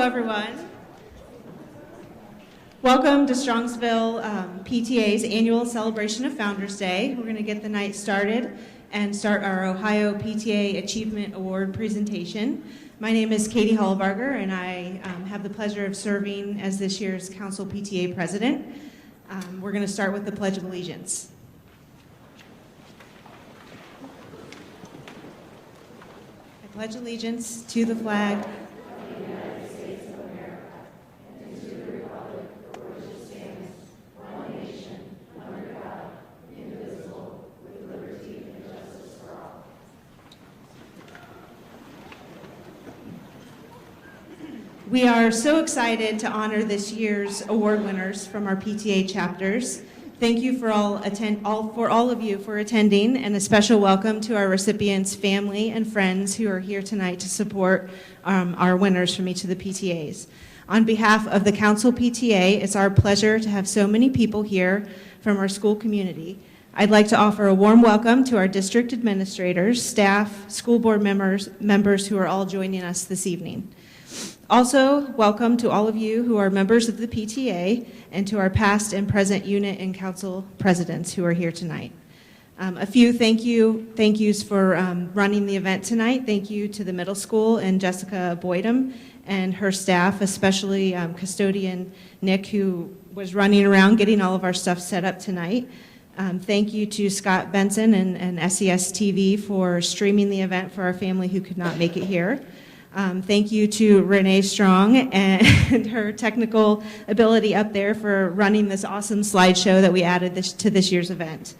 everyone. Welcome to Strongsville PTA's annual celebration of Founders Day. We're going to get the night started and start our Ohio PTA Achievement Award presentation. My name is Katie Hollbarger, and I have the pleasure of serving as this year's Council PTA President. We're going to start with the Pledge of Allegiance. I pledge allegiance to the flag We are so excited to honor this year's award winners from our PTA chapters. Thank you for all of you for attending, and a special welcome to our recipients' family and friends who are here tonight to support our winners from each of the PTAs. On behalf of the Council PTA, it's our pleasure to have so many people here from our school community. I'd like to offer a warm welcome to our district administrators, staff, school board members who are all joining us this evening. Also, welcome to all of you who are members of the PTA and to our past and present unit and council presidents who are here tonight. A few thank yous for running the event tonight. Thank you to the middle school and Jessica Boydum and her staff, especially custodian Nick, who was running around getting all of our stuff set up tonight. Thank you to Scott Benson and SES TV for streaming the event for our family who could not make it here. Thank you to Renee Strong and her technical ability up there for running this awesome slideshow that we added to this year's event.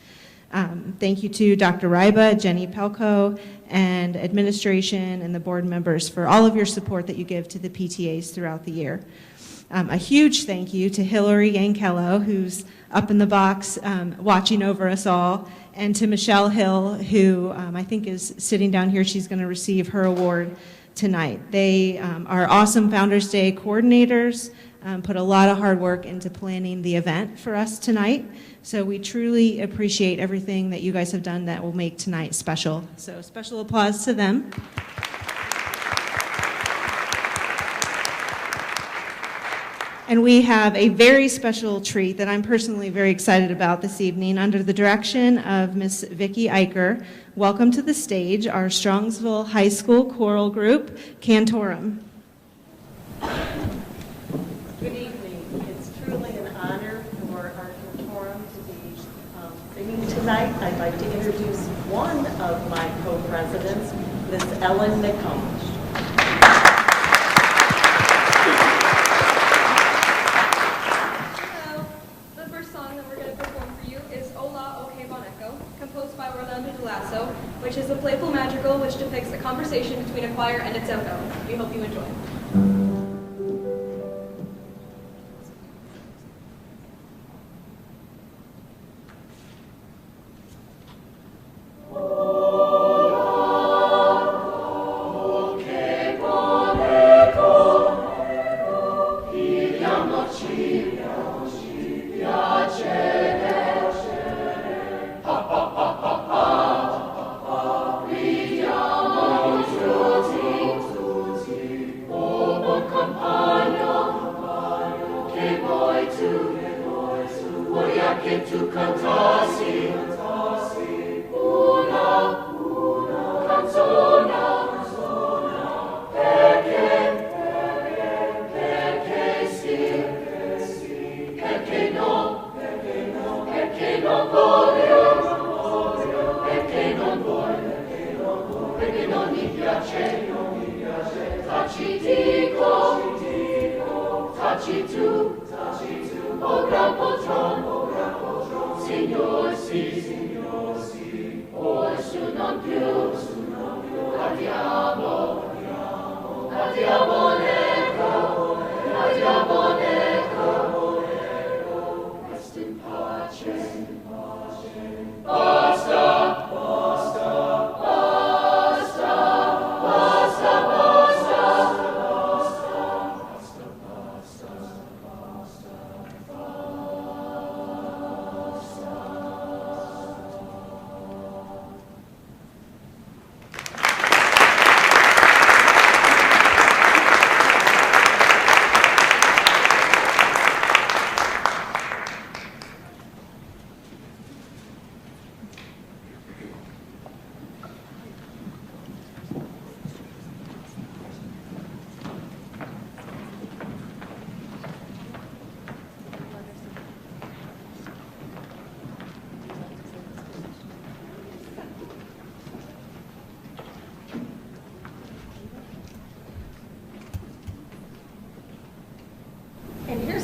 Thank you to Dr. Ryba, Jenny Pelko, and administration and the board members for all of your support that you give to the PTAs throughout the year. A huge thank you to Hillary Yankello, who's up in the box watching over us all, and to Michelle Hill, who I think is sitting down here. She's going to receive her award tonight. They are awesome Founders Day coordinators, put a lot of hard work into planning the event for us tonight. So we truly appreciate everything that you guys have done that will make tonight special. So special applause to them. And we have a very special treat that I'm personally very excited about this evening. Under the direction of Miss Vicki Eicher, welcome to the stage our Strongsville High School choral group, Cantorum. Good evening. It's truly an honor for our Cantorum to be singing tonight. I'd like to introduce one of my co-presidents, Miss Ellen McCombs. Which is a playful madrigal which depicts a conversation between a choir and its own own. We hope you enjoy.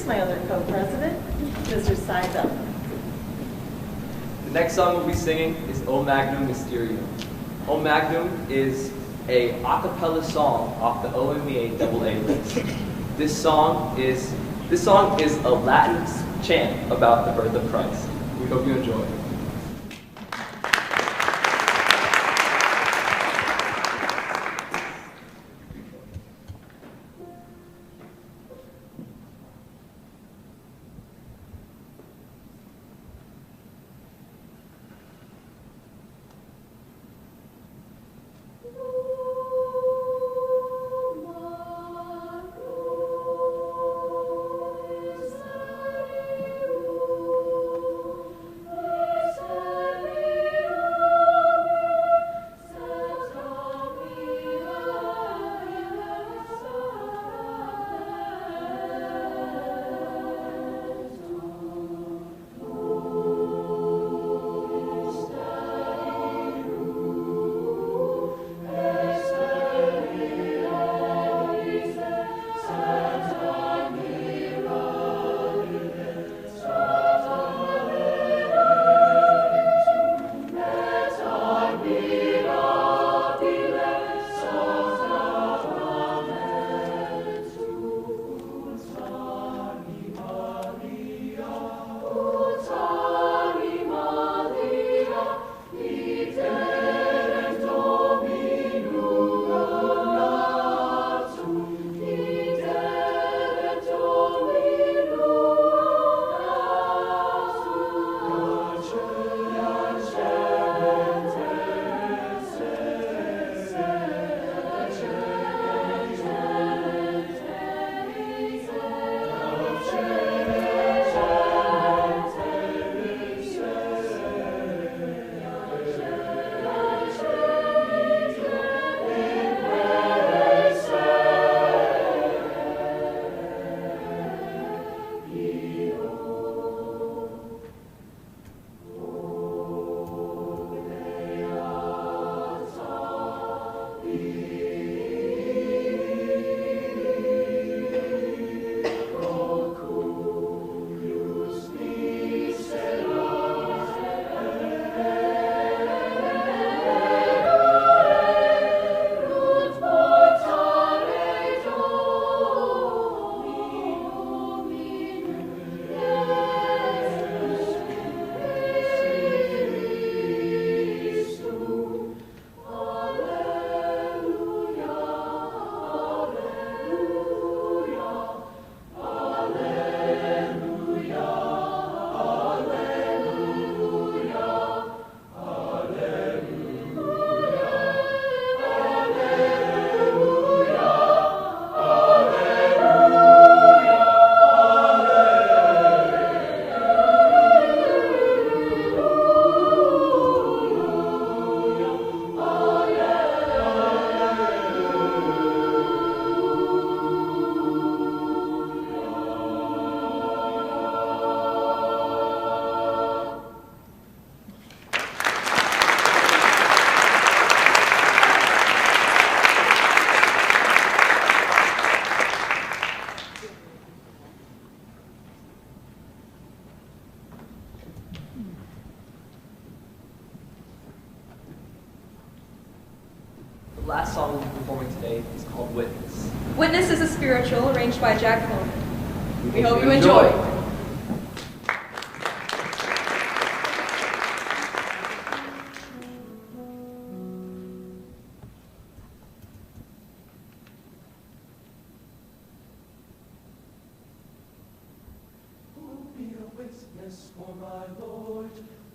my other co-president, Mr. Seibel. The next song we'll be singing is O Magnum Mysterium. O Magnum is a cappella song off the OMEA AA list. This song is a Latin chant about the birth of Christ. We hope you enjoy. The last song we'll be performing today is called Witness. Witness is a spiritual arranged by Jack Coleman. We hope you enjoy. Witness for my Lord?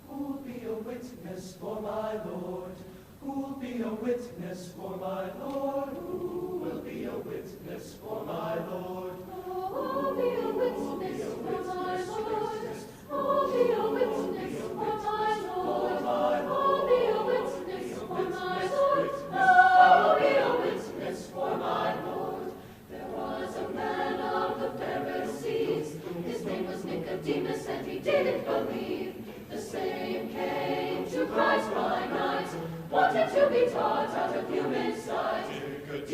Who'll be a witness for my Lord? Who'll be a witness for my Lord? Who will be a witness for my Lord? Who'll be a witness for my Lord? Who'll be a witness for my Lord? Who'll be a witness for my Lord? Who'll be a witness for my Lord? There was a man of the Pharisees. His name was Nicodemus, and he didn't believe. The same came to Christ by night, wanted to be taught out of human sight.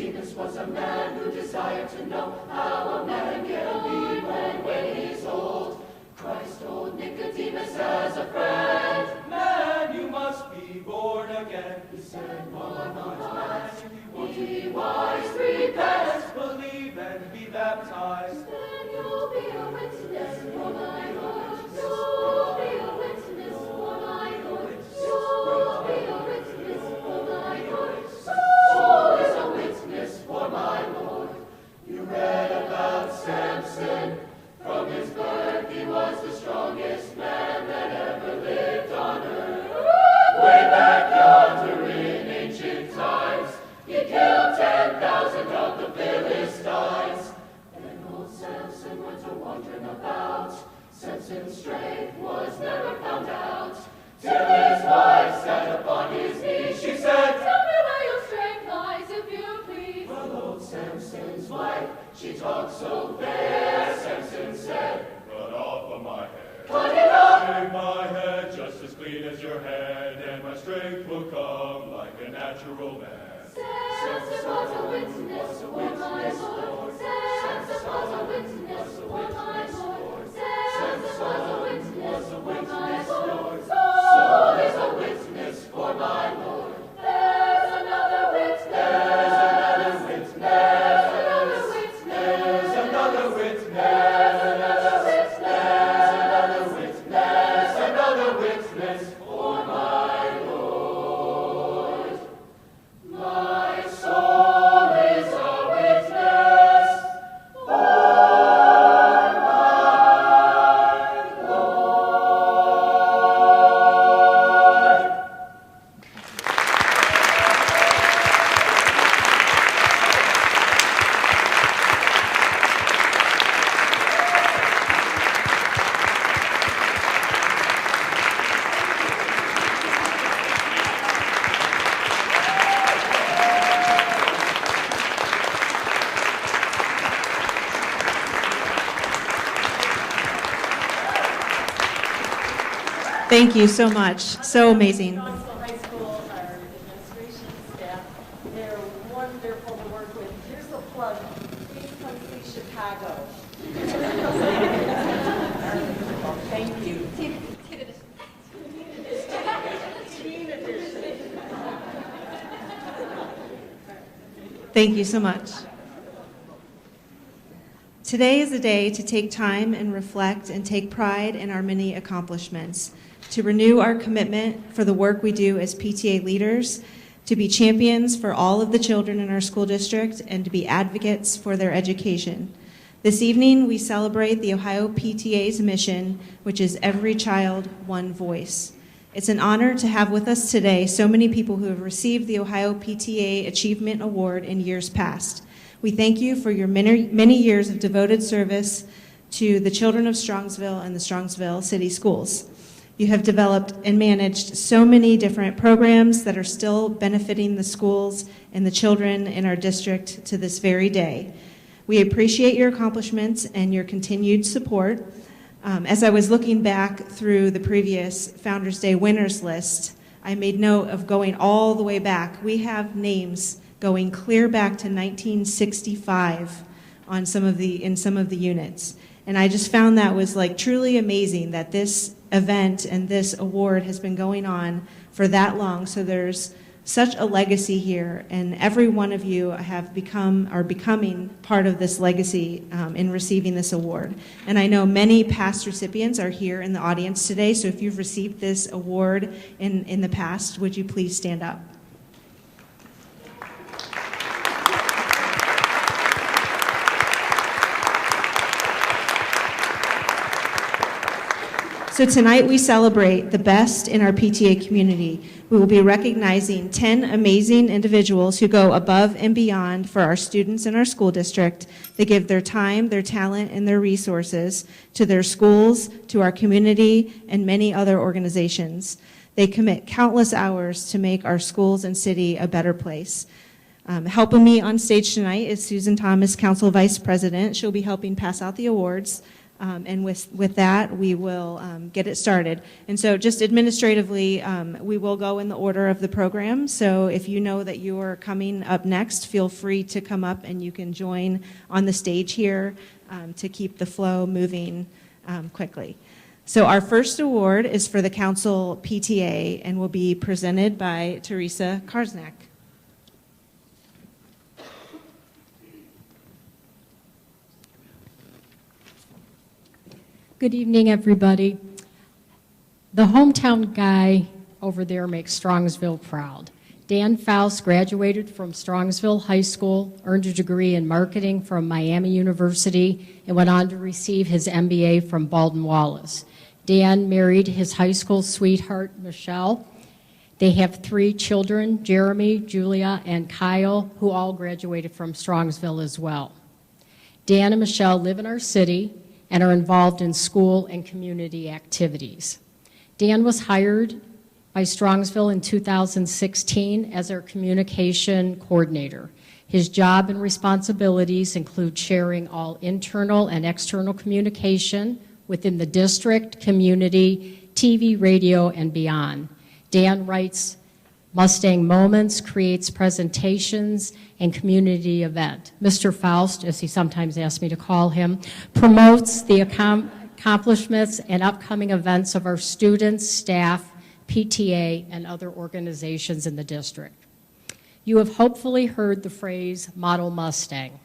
Nicodemus was a man who desired to know how a man can be born when he's old. Christ told Nicodemus as a friend, Man, you must be born again. he said, "One be wise, repent, Believe and be baptized. then you'll be a witness for my Lord. You'll be a witness for my Lord. You'll be a witness for my Lord. Soul is a witness for my Lord." You read about Samson. From his birth he was the strongest man that ever lived on earth. Way back yonder in ancient times, he killed 10,000 of the Philistines. Then old Samson went a-wandering about. Samson's strength was never found out. Till his wife sat upon his knee, she said, "Tell me where your strength lies, if you please." Well, old Samson's wife, she talked so fair. Samson said, "Cut off of my hair. Cut it off! Make my head just as clean as your head, and my strength will come like a natural man. Samson was a witness for my Lord. Samson was a witness for my Lord. Samson was a witness for my Lord. Soul is a witness for my Lord. There's another witness. There's another witness. There's another witness. There's another witness. There's another witness. There's another witness. There's another witness for my Lord. My soul is a witness for my Lord. Thank you so much. So amazing. Jonesville High School, our administration staff, they're wonderful to work with. Here's a plug. Please come see Chicago. Thank you. Teen edition. Thank you so much. Today is a day to take time and reflect and take pride in our many accomplishments, to renew our commitment for the work we do as PTA leaders, to be champions for all of the children in our school district, and to be advocates for their education. This evening, we celebrate the Ohio PTA's mission, which is every child, one voice. It's an honor to have with us today so many people who have received the Ohio PTA Achievement Award in years past. We thank you for your many years of devoted service to the children of Strongsville and the Strongsville City Schools. You have developed and managed so many different programs that are still benefiting the schools and the children in our district to this very day. We appreciate your accomplishments and your continued support. As I was looking back through the previous Founders Day winners list, I made note of going all the way back. We have names going clear back to 1965 in some of the units. And I just found that was like truly amazing that this event and this award has been going on for that long. So there's such a legacy here, and every one of you are becoming part of this legacy in receiving this award. And I know many past recipients are here in the audience today, so if you've received this award in the past, would you please stand up? So tonight we celebrate the best in our PTA community. We will be recognizing 10 amazing individuals who go above and beyond for our students in our school district. They give their time, their talent, and their resources to their schools, to our community, and many other organizations. They commit countless hours to make our schools and city a better place. Helping me on stage tonight is Susan Thomas, Council Vice President. She'll be helping pass out the awards. And with that, we will get it started. And so just administratively, we will go in the order of the program. So if you know that you are coming up next, feel free to come up and you can join on the stage here to keep the flow moving quickly. So our first award is for the Council PTA and will be presented by Teresa Karsnak. Good evening, everybody. The hometown guy over there makes Strongsville proud. Dan Faust graduated from Strongsville High School, earned a degree in marketing from Miami University, and went on to receive his MBA from Baldwin Wallace. Dan married his high school sweetheart, Michelle. They have 3 children, Jeremy, Julia, and Kyle, who all graduated from Strongsville as well. Dan and Michelle live in our city and are involved in school and community activities. Dan was hired by Strongsville in 2016 as our communication coordinator. His job and responsibilities include sharing all internal and external communication within the district, community, TV, radio, and beyond. Dan writes Mustang Moments, creates presentations, and community event. Mr. Faust, as he sometimes asks me to call him, promotes the accomplishments and upcoming events of our students, staff, PTA, and other organizations in the district. You have hopefully heard the phrase Model Mustang.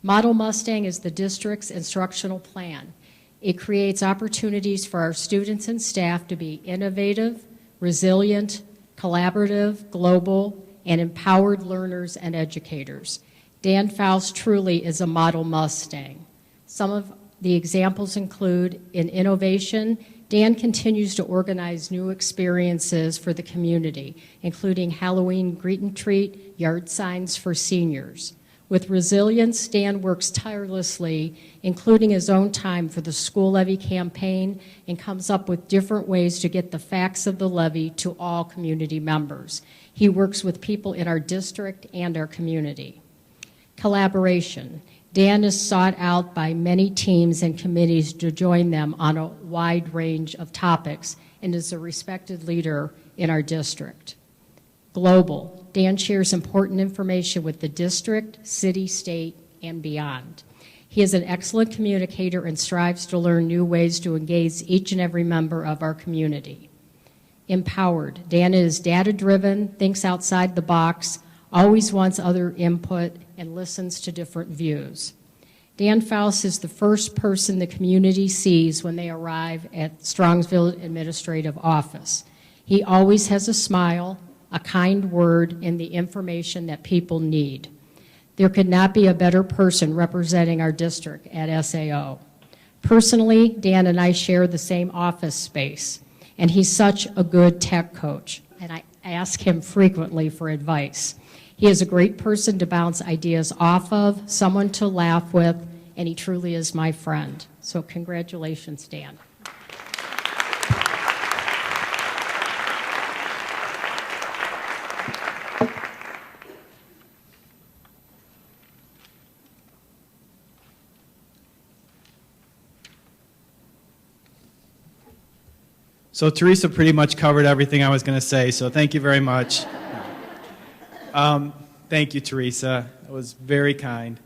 Model Mustang is the district's instructional plan. It creates opportunities for our students and staff to be innovative, resilient, collaborative, global, and empowered learners and educators. Dan Faust truly is a model Mustang. Some of the examples include in innovation, Dan continues to organize new experiences for the community, including Halloween greet and treat, yard signs for seniors. With resilience, Dan works tirelessly, including his own time for the school levy campaign, and comes up with different ways to get the facts of the levy to all community members. He works with people in our district and our community. Collaboration. Dan is sought out by many teams and committees to join them on a wide range of topics and is a respected leader in our district. Global. Dan shares important information with the district, city, state, and beyond. He is an excellent communicator and strives to learn new ways to engage each and every member of our community. Empowered. Dan is data-driven, thinks outside the box, always wants other input, and listens to different views. Dan Faust is the first person the community sees when they arrive at Strongsville Administrative Office. He always has a smile, a kind word, and the information that people need. There could not be a better person representing our district at SAO. Personally, Dan and I share the same office space, and he's such a good tech coach, and I ask him frequently for advice. He is a great person to bounce ideas off of, someone to laugh with, and he truly is my friend. So congratulations, Dan. So Teresa pretty much covered everything I was going to say, so thank you very much. Thank you, Teresa. That was very kind.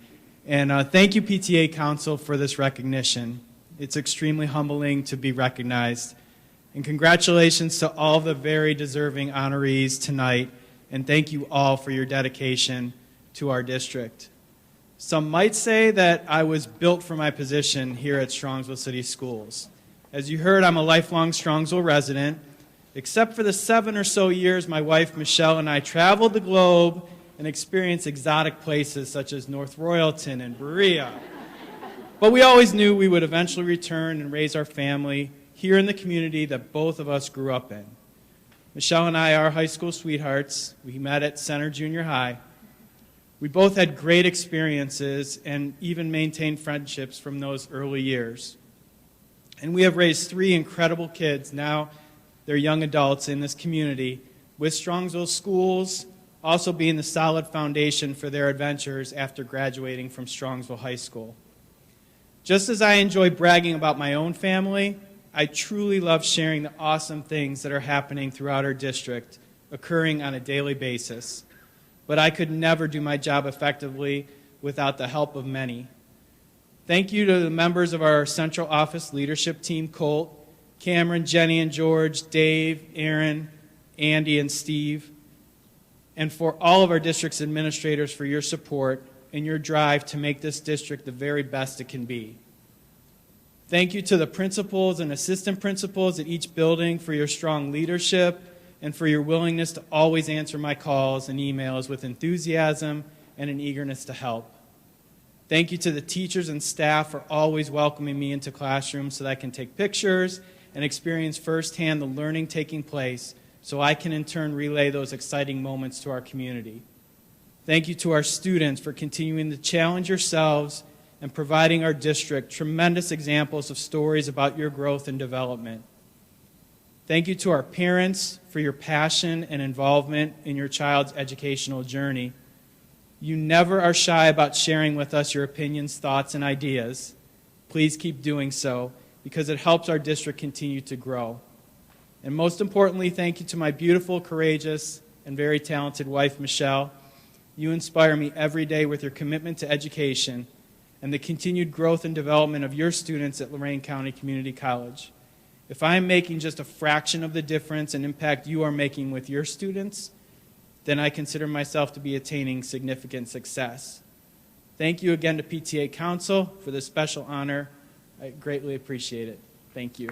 And thank you, PTA Council, for this recognition. It's extremely humbling to be recognized. And congratulations to all the very deserving honorees tonight, and thank you all for your dedication to our district. Some might say that I was built for my position here at Strongsville City Schools. As you heard, I'm a lifelong Strongsville resident. Except for the 7 or so years my wife Michelle and I traveled the globe and experienced exotic places such as North Royalton and Berea. But we always knew we would eventually return and raise our family here in the community that both of us grew up in. Michelle and I are high school sweethearts. We met at Center Junior High. We both had great experiences and even maintained friendships from those early years. And we have raised 3 incredible kids. Now they're young adults in this community, with Strongsville schools also being the solid foundation for their adventures after graduating from Strongsville High School. Just as I enjoy bragging about my own family, I truly love sharing the awesome things that are happening throughout our district, occurring on a daily basis. But I could never do my job effectively without the help of many. Thank you to the members of our central office leadership team, Colt, Cameron, Jenny, and George, Dave, Aaron, Andy, and Steve, and for all of our district's administrators for your support and your drive to make this district the very best it can be. Thank you to the principals and assistant principals at each building for your strong leadership and for your willingness to always answer my calls and emails with enthusiasm and an eagerness to help. Thank you to the teachers and staff for always welcoming me into classrooms so that I can take pictures and experience firsthand the learning taking place so I can in turn relay those exciting moments to our community. Thank you to our students for continuing to challenge yourselves and providing our district tremendous examples of stories about your growth and development. Thank you to our parents for your passion and involvement in your child's educational journey. You never are shy about sharing with us your opinions, thoughts, and ideas. Please keep doing so because it helps our district continue to grow. And most importantly, thank you to my beautiful, courageous, and very talented wife, Michelle. You inspire me every day with your commitment to education and the continued growth and development of your students at Lorain County Community College. If I am making just a fraction of the difference and impact you are making with your students, then I consider myself to be attaining significant success. Thank you again to PTA Council for this special honor. I greatly appreciate it. Thank you.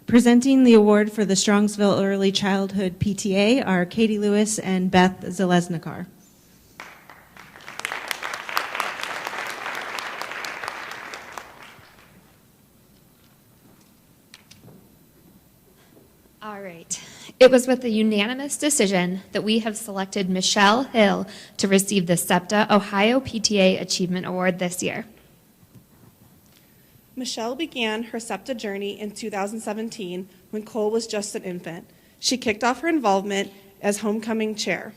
Presenting the award for the Strongsville Early Childhood PTA are Katie Lewis and Beth Zeleznikar. All right. It was with a unanimous decision that we have selected Michelle Hill to receive the SEPTA Ohio PTA Achievement Award this year. Michelle began her SEPTA journey in 2017 when Cole was just an infant. She kicked off her involvement as homecoming chair.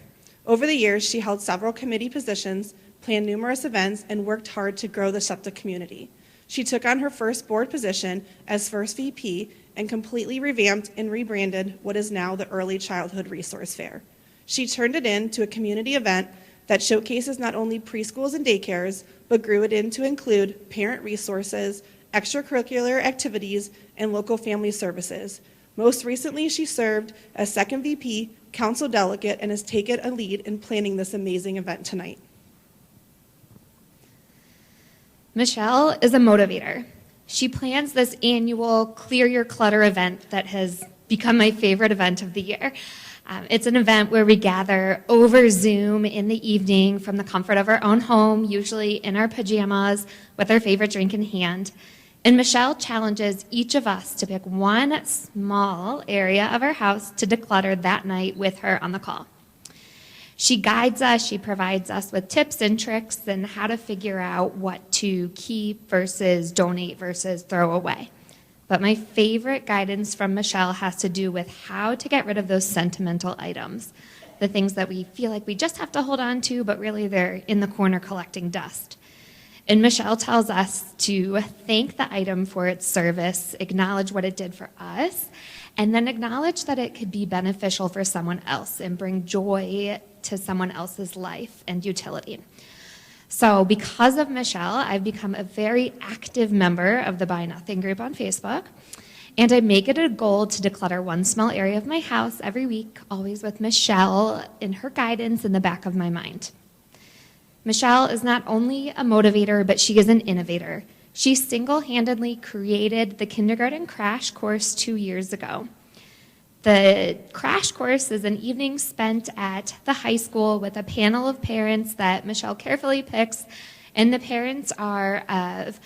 Over the years, she held several committee positions, planned numerous events, and worked hard to grow the SEPTA community. She took on her first board position as first VP and completely revamped and rebranded what is now the Early Childhood Resource Fair. She turned it into a community event that showcases not only preschools and daycares, but grew it in to include parent resources, extracurricular activities, and local family services. Most recently, she served as second VP, council delegate, and has taken a lead in planning this amazing event tonight. Michelle is a motivator. She plans this annual Clear Your Clutter event that has become my favorite event of the year. It's an event where we gather over Zoom in the evening from the comfort of our own home, usually in our pajamas with our favorite drink in hand. And Michelle challenges each of us to pick one small area of our house to declutter that night with her on the call. She guides us, she provides us with tips and tricks and how to figure out what to keep versus donate versus throw away. But my favorite guidance from Michelle has to do with how to get rid of those sentimental items, the things that we feel like we just have to hold on to, but really they're in the corner collecting dust. And Michelle tells us to thank the item for its service, acknowledge what it did for us, and then acknowledge that it could be beneficial for someone else and bring joy to someone else's life and utility. So because of Michelle, I've become a very active member of the Buy Nothing group on Facebook, and I make it a goal to declutter one small area of my house every week, always with Michelle and her guidance in the back of my mind. Michelle is not only a motivator, but she is an innovator. She single-handedly created the kindergarten crash course 2 years ago. The crash course is an evening spent at the high school with a panel of parents that Michelle carefully picks, and the parents are of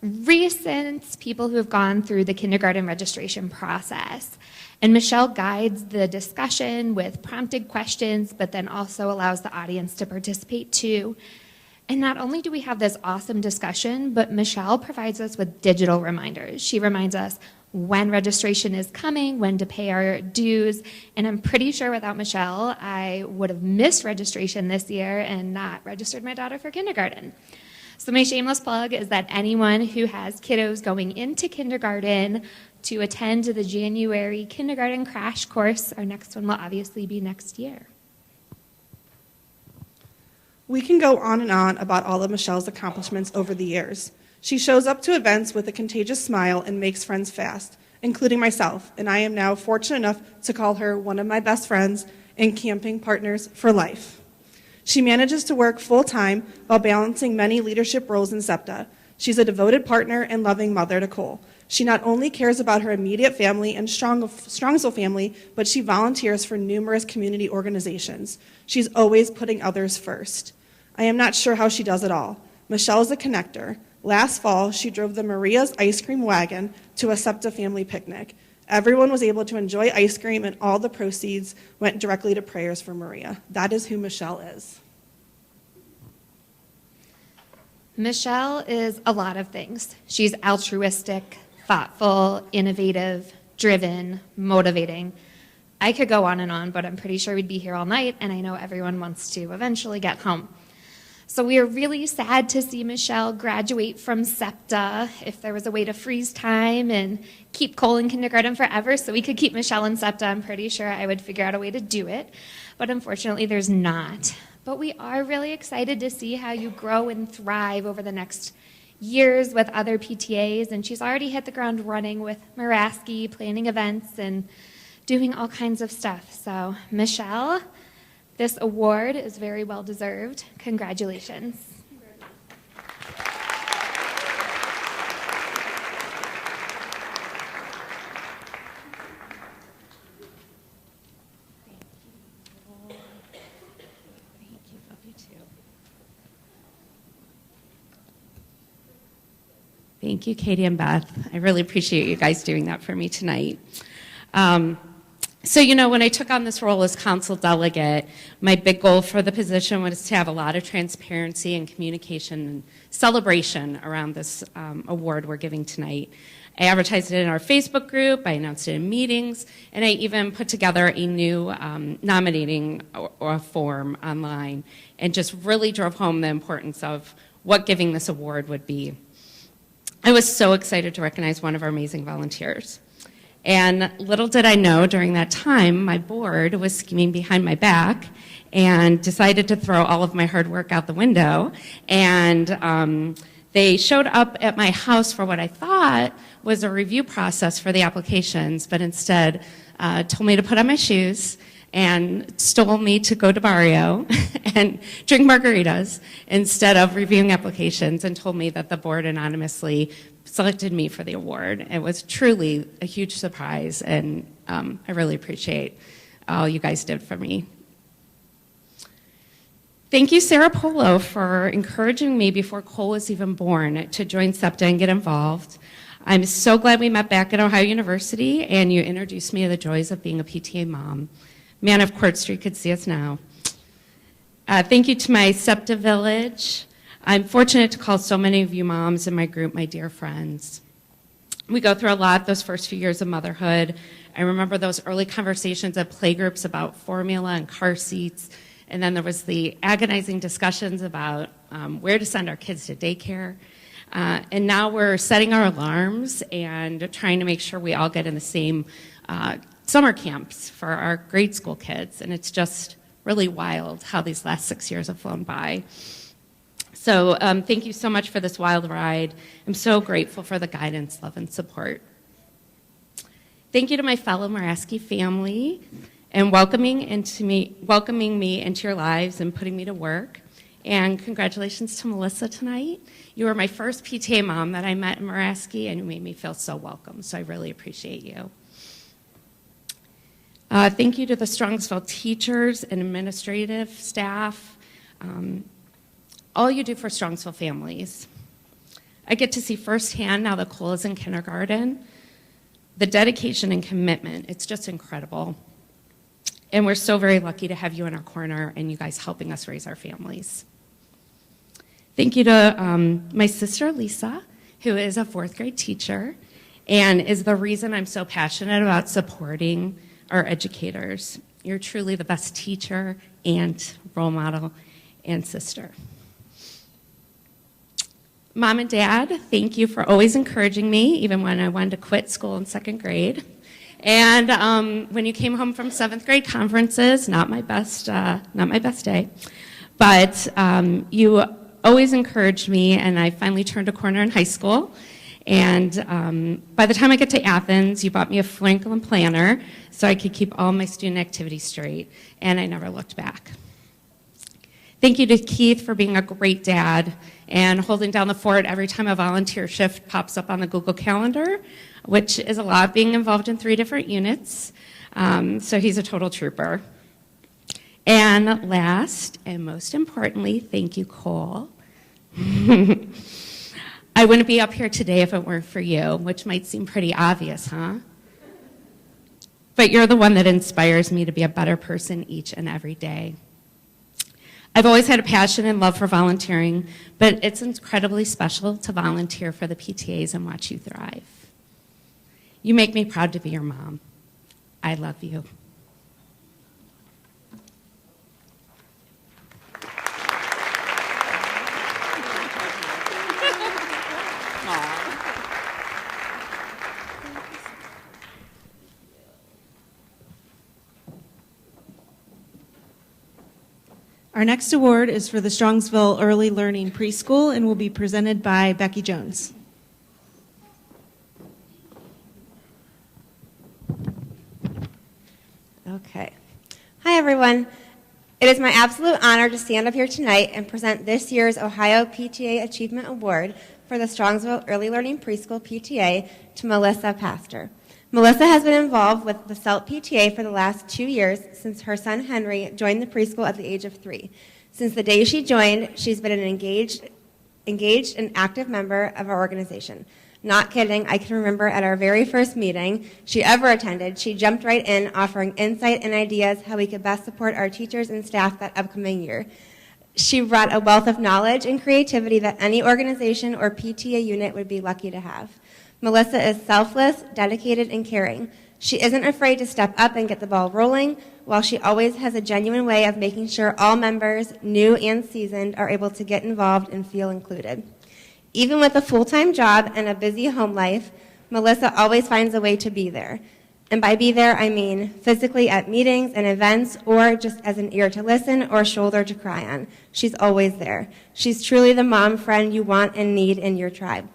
recent people who have gone through the kindergarten registration process. And Michelle guides the discussion with prompted questions, but then also allows the audience to participate too. And not only do we have this awesome discussion, but Michelle provides us with digital reminders. She reminds us when registration is coming, when to pay our dues, and I'm pretty sure without Michelle, I would have missed registration this year and not registered my daughter for kindergarten. So my shameless plug is that anyone who has kiddos going into kindergarten to attend the January kindergarten crash course, our next one will obviously be next year. We can go on and on about all of Michelle's accomplishments over the years. She shows up to events with a contagious smile and makes friends fast, including myself, and I am now fortunate enough to call her one of my best friends and camping partners for life. She manages to work full-time while balancing many leadership roles in SEPTA. She's a devoted partner and loving mother to Cole. She not only cares about her immediate family and Strongsville family, but she volunteers for numerous community organizations. She's always putting others first. I am not sure how she does it all. Michelle is a connector. Last fall, she drove the Maria's ice cream wagon to a SEPTA family picnic. Everyone was able to enjoy ice cream, and all the proceeds went directly to prayers for Maria. That is who Michelle is. Michelle is a lot of things. She's altruistic, thoughtful, innovative, driven, motivating. I could go on and on, but I'm pretty sure we'd be here all night, and I know everyone wants to eventually get home. So we are really sad to see Michelle graduate from SEPTA. If there was a way to freeze time and keep Cole in kindergarten forever so we could keep Michelle in SEPTA, I'm pretty sure I would figure out a way to do it. But unfortunately, there's not. But we are really excited to see how you grow and thrive over the next years with other PTAs. And she's already hit the ground running with Muraski, planning events, and doing all kinds of stuff. So, Michelle, this award is very well deserved. Congratulations. Thank you, Katie and Beth. I really appreciate you guys doing that for me tonight. So, when I took on this role as council delegate, my big goal for the position was to have a lot of transparency and communication and celebration around this award we're giving tonight. I advertised it in our Facebook group, I announced it in meetings, and I even put together a new nominating or form online and just really drove home the importance of what giving this award would be. I was so excited to recognize one of our amazing volunteers. And little did I know during that time, my board was scheming behind my back and decided to throw all of my hard work out the window. And they showed up at my house for what I thought was a review process for the applications, but instead told me to put on my shoes and stole me to go to Barrio and drink margaritas instead of reviewing applications, and told me that the board anonymously selected me for the award. It was truly a huge surprise, and I really appreciate all you guys did for me. Thank you, Sarah Polo, for encouraging me before Cole was even born to join SEPTA and get involved. I'm so glad we met back at Ohio University, and you introduced me to the joys of being a PTA mom. Man, if Court Street could see us now. Thank you to my SEPTA Village. I'm fortunate to call so many of you moms in my group my dear friends. We go through a lot those first few years of motherhood. I remember those early conversations at playgroups about formula and car seats, and then there was the agonizing discussions about where to send our kids to daycare. And now we're setting our alarms and trying to make sure we all get in the same summer camps for our grade school kids. And it's just really wild how these last 6 years have flown by. So thank you so much for this wild ride. I'm so grateful for the guidance, love, and support. Thank you to my fellow Muraski family and welcoming me into your lives and putting me to work. And congratulations to Melissa tonight. You were my first PTA mom that I met in Muraski, and you made me feel so welcome, so I really appreciate you. Thank you to the Strongsville teachers and administrative staff. All you do for Strongsville families. I get to see firsthand now that Cole is in kindergarten, the dedication and commitment. It's just incredible. And we're so very lucky to have you in our corner and you guys helping us raise our families. Thank you to my sister, Lisa, who is a 4th grade teacher and is the reason I'm so passionate about supporting our educators. You're truly the best teacher, aunt, role model, and sister. Mom and Dad, thank you for always encouraging me, even when I wanted to quit school in 2nd grade. And when you came home from 7th grade conferences, not my best day, but you always encouraged me, and I finally turned a corner in high school. And by the time I get to Athens, you bought me a Franklin planner so I could keep all my student activities straight, and I never looked back. Thank you to Keith for being a great dad and holding down the fort every time a volunteer shift pops up on the Google Calendar, which is a lot, being involved in 3 different units. So he's a total trooper. And last and most importantly, thank you, Cole. I wouldn't be up here today if it weren't for you, which might seem pretty obvious, huh? But you're the one that inspires me to be a better person each and every day. I've always had a passion and love for volunteering, but it's incredibly special to volunteer for the PTAs and watch you thrive. You make me proud to be your mom. I love you. Our next award is for the Strongsville Early Learning Preschool and will be presented by Becky Jones. Okay. Hi, everyone. It is my absolute honor to stand up here tonight and present this year's Ohio PTA Achievement Award for the Strongsville Early Learning Preschool PTA to Melissa Pastor. Melissa has been involved with the SELT PTA for the last 2 years since her son Henry joined the preschool at the age of 3. Since the day she joined, she's been an engaged and active member of our organization. Not kidding, I can remember at our very first meeting she ever attended, she jumped right in, offering insight and ideas how we could best support our teachers and staff that upcoming year. She brought a wealth of knowledge and creativity that any organization or PTA unit would be lucky to have. Melissa is selfless, dedicated, and caring. She isn't afraid to step up and get the ball rolling, while she always has a genuine way of making sure all members, new and seasoned, are able to get involved and feel included. Even with a full-time job and a busy home life, Melissa always finds a way to be there. And by be there, I mean physically at meetings and events, or just as an ear to listen or shoulder to cry on. She's always there. She's truly the mom friend you want and need in your tribe.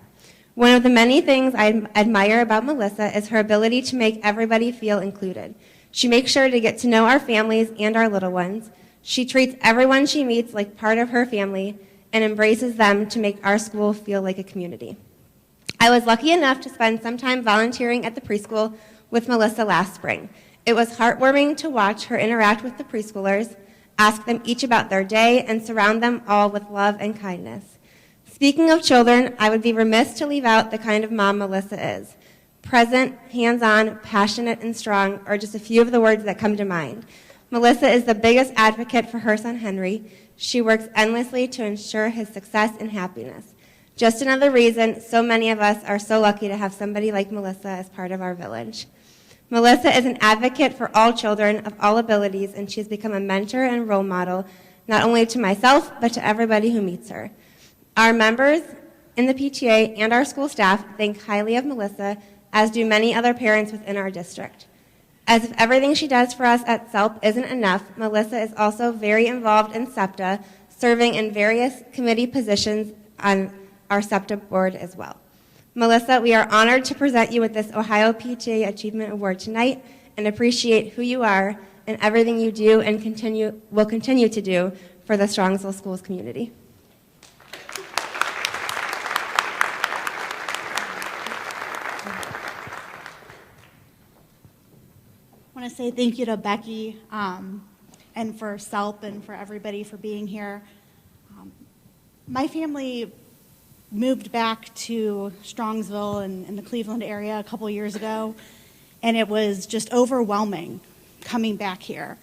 One of the many things I admire about Melissa is her ability to make everybody feel included. She makes sure to get to know our families and our little ones. She treats everyone she meets like part of her family and embraces them to make our school feel like a community. I was lucky enough to spend some time volunteering at the preschool with Melissa last spring. It was heartwarming to watch her interact with the preschoolers, ask them each about their day, and surround them all with love and kindness. Speaking of children, I would be remiss to leave out the kind of mom Melissa is. Present, hands-on, passionate, and strong are just a few of the words that come to mind. Melissa is the biggest advocate for her son Henry. She works endlessly to ensure his success and happiness. Just another reason so many of us are so lucky to have somebody like Melissa as part of our village. Melissa is an advocate for all children of all abilities, and she has become a mentor and role model, not only to myself, but to everybody who meets her. Our members in the PTA and our school staff think highly of Melissa, as do many other parents within our district. As if everything she does for us at SELP isn't enough, Melissa is also very involved in SEPTA, serving in various committee positions on our SEPTA board as well. Melissa, we are honored to present you with this Ohio PTA Achievement Award tonight and appreciate who you are and everything you do and will continue to do for the Strongsville Schools community. I want to say thank you to Becky and for SELP and for everybody for being here. My family moved back to Strongsville and in the Cleveland area a couple years ago, and it was just overwhelming coming back here.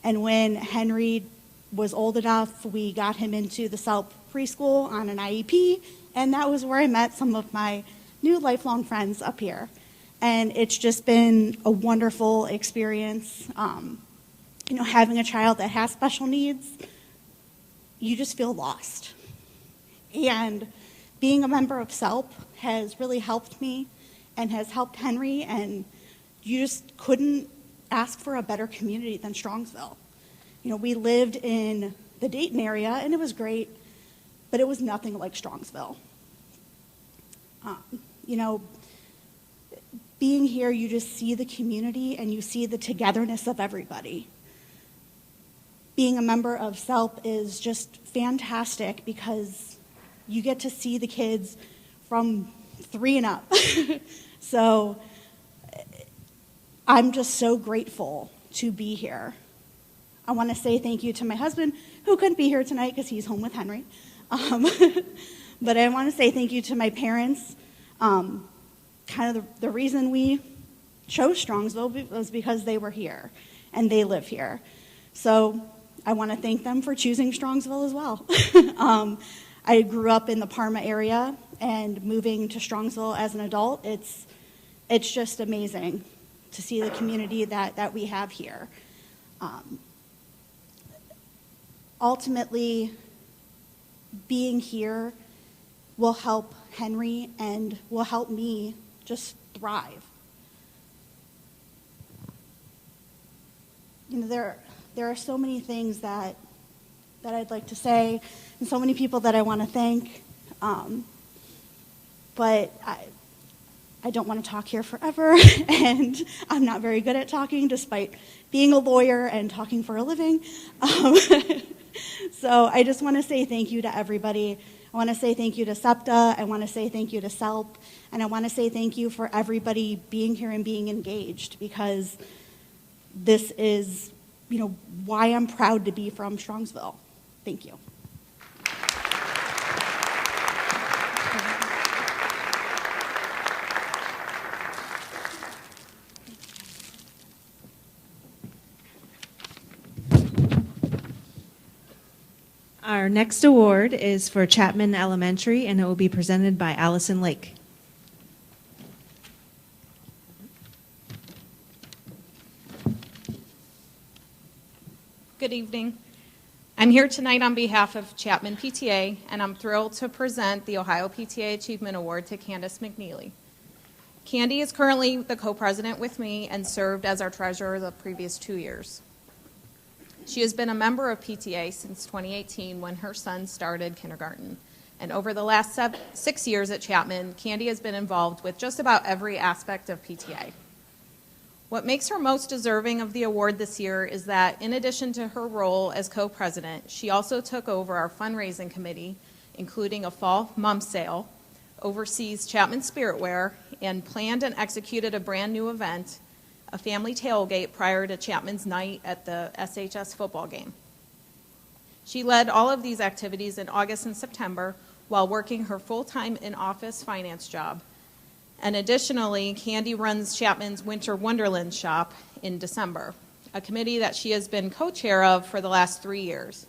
And when Henry was old enough, we got him into the SELP preschool on an IEP, and that was where I met some of my new lifelong friends up here. And it's just been a wonderful experience. Having a child that has special needs, you just feel lost. And being a member of SELP has really helped me and has helped Henry, and you just couldn't ask for a better community than Strongsville. We lived in the Dayton area, and it was great, but it was nothing like Strongsville. Being here, you just see the community and you see the togetherness of everybody. Being a member of SELP is just fantastic because you get to see the kids from 3 and up. So I'm just so grateful to be here. I want to say thank you to my husband, who couldn't be here tonight because he's home with Henry. But I want to say thank you to my parents. Kind of the reason we chose Strongsville was because they were here and they live here. So I want to thank them for choosing Strongsville as well. I grew up in the Parma area, and moving to Strongsville as an adult, it's just amazing to see the community that we have here. Ultimately, being here will help Henry and will help me just thrive. There are so many things that I'd like to say, and so many people that I want to thank, but I don't want to talk here forever, and I'm not very good at talking, despite being a lawyer and talking for a living. So I just want to say thank you to everybody. I want to say thank you to SEPTA. I want to say thank you to SELP. And I want to say thank you for everybody being here and being engaged, because this is, why I'm proud to be from Strongsville. Thank you. Our next award is for Chapman Elementary, and it will be presented by Allison Lake. Good evening. I'm here tonight on behalf of Chapman PTA, and I'm thrilled to present the Ohio PTA Achievement Award to Candace McNeely. Candy is currently the co-president with me and served as our treasurer the previous 2 years. She has been a member of PTA since 2018 when her son started kindergarten. And over the last 6 years at Chapman, Candy has been involved with just about every aspect of PTA. What makes her most deserving of the award this year is that in addition to her role as co-president, she also took over our fundraising committee, including a fall mum sale, oversees Chapman Spiritwear, and planned and executed a brand new event, a family tailgate prior to Chapman's night at the SHS football game. She led all of these activities in August and September while working her full-time in-office finance job. And additionally, Candy runs Chapman's Winter Wonderland shop in December, a committee that she has been co-chair of for the last 3 years.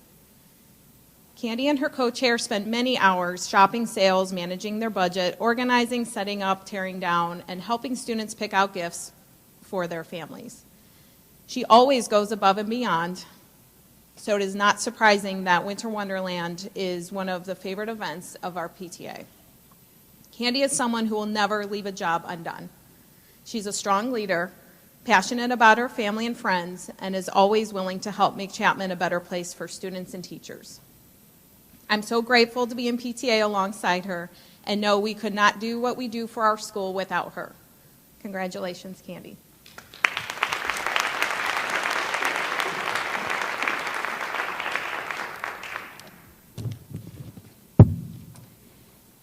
Candy and her co-chair spent many hours shopping sales, managing their budget, organizing, setting up, tearing down, and helping students pick out gifts for their families. She always goes above and beyond, so it is not surprising that Winter Wonderland is one of the favorite events of our PTA. Candy is someone who will never leave a job undone. She's a strong leader, passionate about her family and friends, and is always willing to help make Chapman a better place for students and teachers. I'm so grateful to be in PTA alongside her and know we could not do what we do for our school without her. Congratulations, Candy.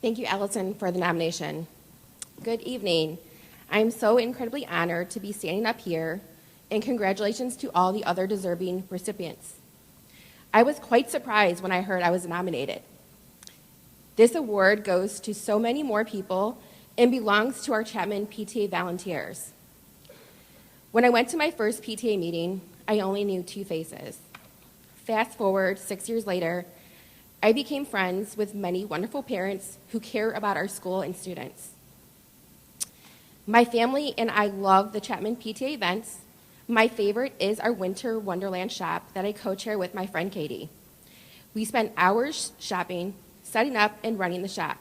Thank you, Allison, for the nomination. Good evening. I'm so incredibly honored to be standing up here, and congratulations to all the other deserving recipients. I was quite surprised when I heard I was nominated. This award goes to so many more people and belongs to our Chapman PTA volunteers. When I went to my first PTA meeting, I only knew 2 faces. Fast forward 6 years later, I became friends with many wonderful parents who care about our school and students. My family and I love the Chapman PTA events. My favorite is our Winter Wonderland shop that I co-chair with my friend Katie. We spend hours shopping, setting up, and running the shop.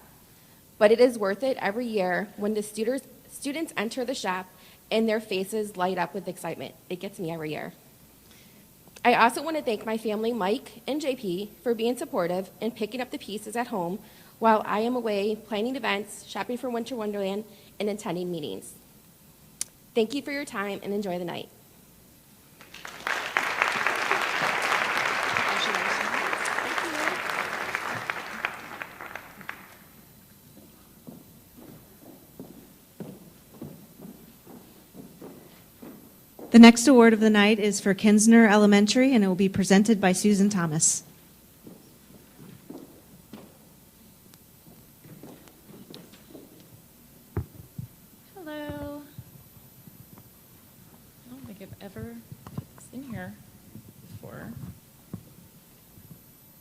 But it is worth it every year when the students enter the shop and their faces light up with excitement. It gets me every year. I also want to thank my family, Mike and JP, for being supportive and picking up the pieces at home while I am away planning events, shopping for Winter Wonderland, and attending meetings. Thank you for your time and enjoy the night. The next award of the night is for Kinsner Elementary, and it will be presented by Susan Thomas. Hello. I don't think I've ever put this in here before.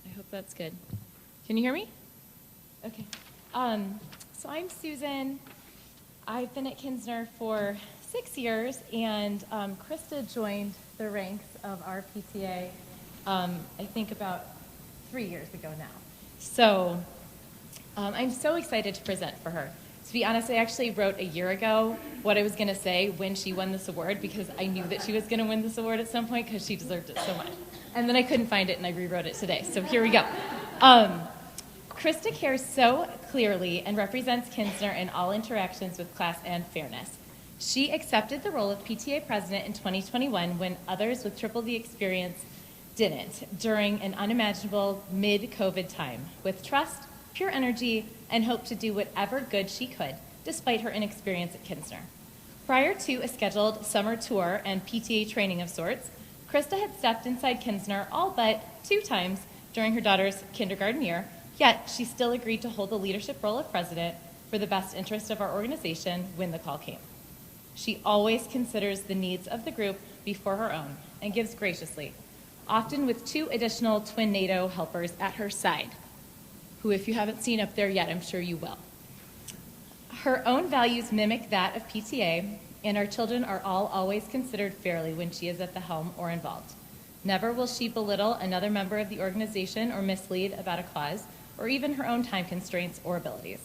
I hope that's good. Can you hear me? Okay. So I'm Susan. I've been at Kinsner for 6 years, and Krista joined the ranks of our PTA, I think about 3 years ago now. So I'm so excited to present for her. To be honest, I actually wrote a year ago what I was going to say when she won this award, because I knew that she was going to win this award at some point because she deserved it so much. And then I couldn't find it, and I rewrote it today. So here we go. Krista cares so clearly and represents Kinsner in all interactions with class and fairness. She accepted the role of PTA president in 2021 when others with triple the experience didn't, during an unimaginable mid-COVID time, with trust, pure energy, and hope to do whatever good she could, despite her inexperience at Kinsner. Prior to a scheduled summer tour and PTA training of sorts, Krista had stepped inside Kinsner all but 2 times during her daughter's kindergarten year, yet she still agreed to hold the leadership role of president for the best interest of our organization when the call came. She always considers the needs of the group before her own and gives graciously, often with 2 additional twin NATO helpers at her side, who, if you haven't seen up there yet, I'm sure you will. Her own values mimic that of PTA, and our children are all always considered fairly when she is at the helm or involved. Never will she belittle another member of the organization or mislead about a cause, or even her own time constraints or abilities.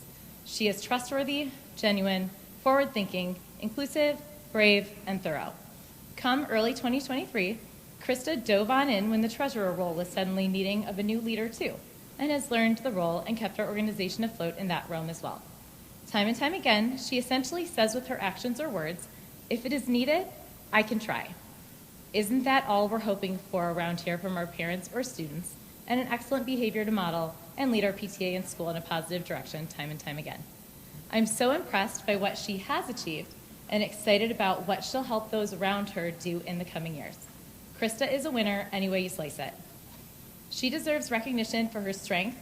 She is trustworthy, genuine, forward-thinking, inclusive, brave, and thorough. Come early 2023, Krista dove on in when the treasurer role was suddenly needing of a new leader too, and has learned the role and kept our organization afloat in that realm as well. Time and time again, she essentially says with her actions or words, if it is needed, I can try. Isn't that all we're hoping for around here from our parents or students, and an excellent behavior to model and lead our PTA and school in a positive direction time and time again? I'm so impressed by what she has achieved and excited about what she'll help those around her do in the coming years. Krista is a winner any way you slice it. She deserves recognition for her strength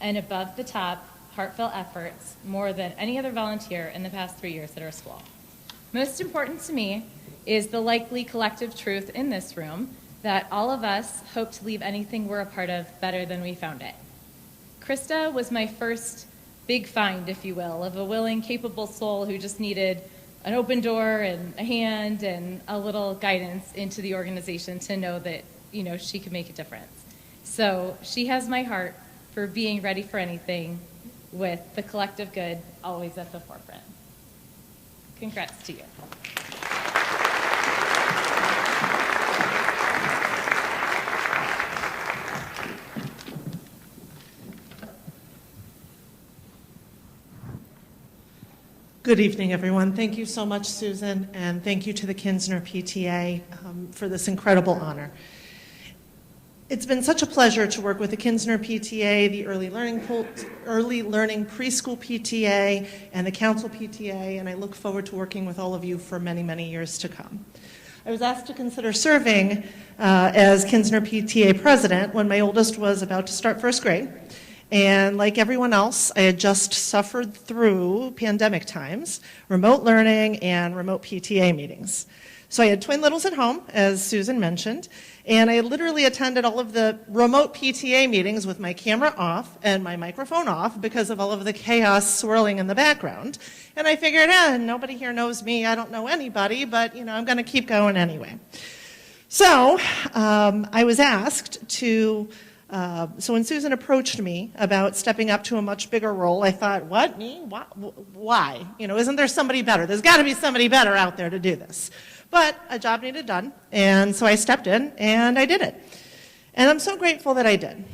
and above-the-top, heartfelt efforts more than any other volunteer in the past 3 years at our school. Most important to me is the likely collective truth in this room that all of us hope to leave anything we're a part of better than we found it. Krista was my first big find, if you will, of a willing, capable soul who just needed an open door and a hand and a little guidance into the organization to know that, she could make a difference. So she has my heart for being ready for anything with the collective good always at the forefront. Congrats to you. Good evening, everyone. Thank you so much, Susan, and thank you to the Kinsner PTA for this incredible honor. It's been such a pleasure to work with the Kinsner PTA, the Early Learning Preschool PTA, and the Council PTA, and I look forward to working with all of you for many, many years to come. I was asked to consider serving as Kinsner PTA president when my oldest was about to start first grade. And like everyone else, I had just suffered through pandemic times, remote learning, and remote PTA meetings. So I had twin littles at home, as Susan mentioned, and I literally attended all of the remote PTA meetings with my camera off and my microphone off because of all of the chaos swirling in the background. And I figured, nobody here knows me, I don't know anybody, but I'm going to keep going anyway. So I was asked to, so when Susan approached me about stepping up to a much bigger role, I thought, what, me? Why? Isn't there somebody better? There's got to be somebody better out there to do this. But a job needed done, and so I stepped in, and I did it. And I'm so grateful that I did.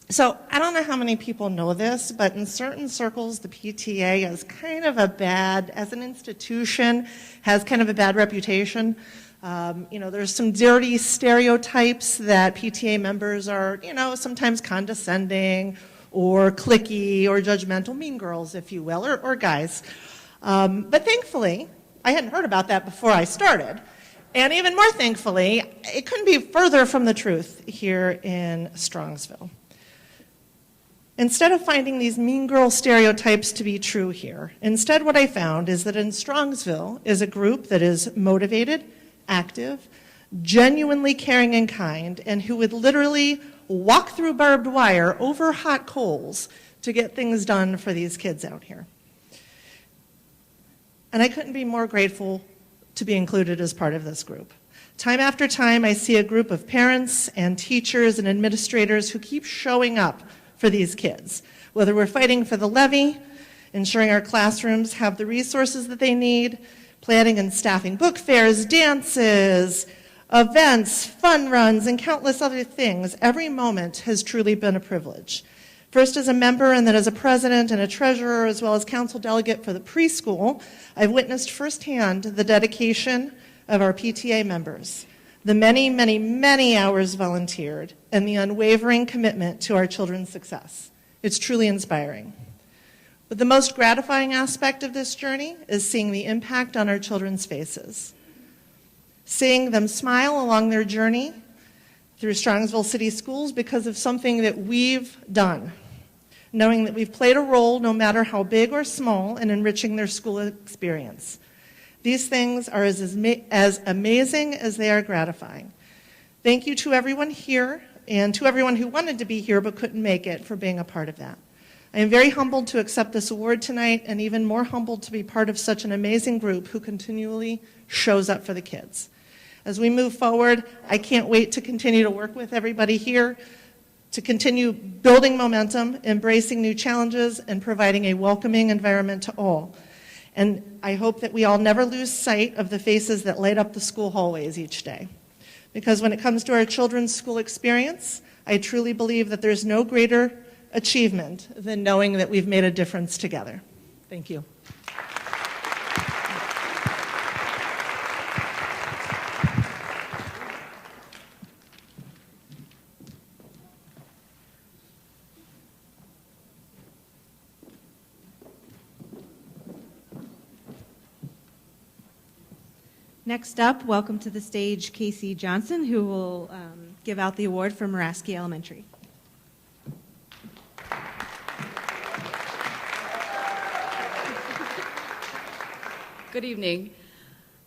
So I don't know how many people know this, but in certain circles, the PTA is kind of as an institution, has kind of a bad reputation. There's some dirty stereotypes that PTA members are, sometimes condescending or cliquey or judgmental, mean girls, if you will, or guys. But thankfully, I hadn't heard about that before I started. And even more thankfully, it couldn't be further from the truth here in Strongsville. Instead of finding these mean girl stereotypes to be true here, instead what I found is that in Strongsville is a group that is motivated, active, genuinely caring and kind, and who would literally walk through barbed wire over hot coals to get things done for these kids out here. And I couldn't be more grateful to be included as part of this group. Time after time, I see a group of parents and teachers and administrators who keep showing up for these kids, whether we're fighting for the levy, ensuring our classrooms have the resources that they need, planning and staffing book fairs, dances, events, fun runs, and countless other things. Every moment has truly been a privilege. First as a member and then as a president and a treasurer as well as council delegate for the preschool, I've witnessed firsthand the dedication of our PTA members, the many, many, many hours volunteered, and the unwavering commitment to our children's success. It's truly inspiring. But the most gratifying aspect of this journey is seeing the impact on our children's faces. Seeing them smile along their journey through Strongsville City Schools because of something that we've done. Knowing that we've played a role, no matter how big or small, in enriching their school experience. These things are as amazing as they are gratifying. Thank you to everyone here and to everyone who wanted to be here but couldn't make it for being a part of that. I am very humbled to accept this award tonight and even more humbled to be part of such an amazing group who continually shows up for the kids. As we move forward, I can't wait to continue to work with everybody here, to continue building momentum, embracing new challenges, and providing a welcoming environment to all. And I hope that we all never lose sight of the faces that light up the school hallways each day. Because when it comes to our children's school experience, I truly believe that there's no greater achievement than knowing that we've made a difference together. Thank you. Next up, welcome to the stage Casey Johnson, who will give out the award for Muraski Elementary. Good evening.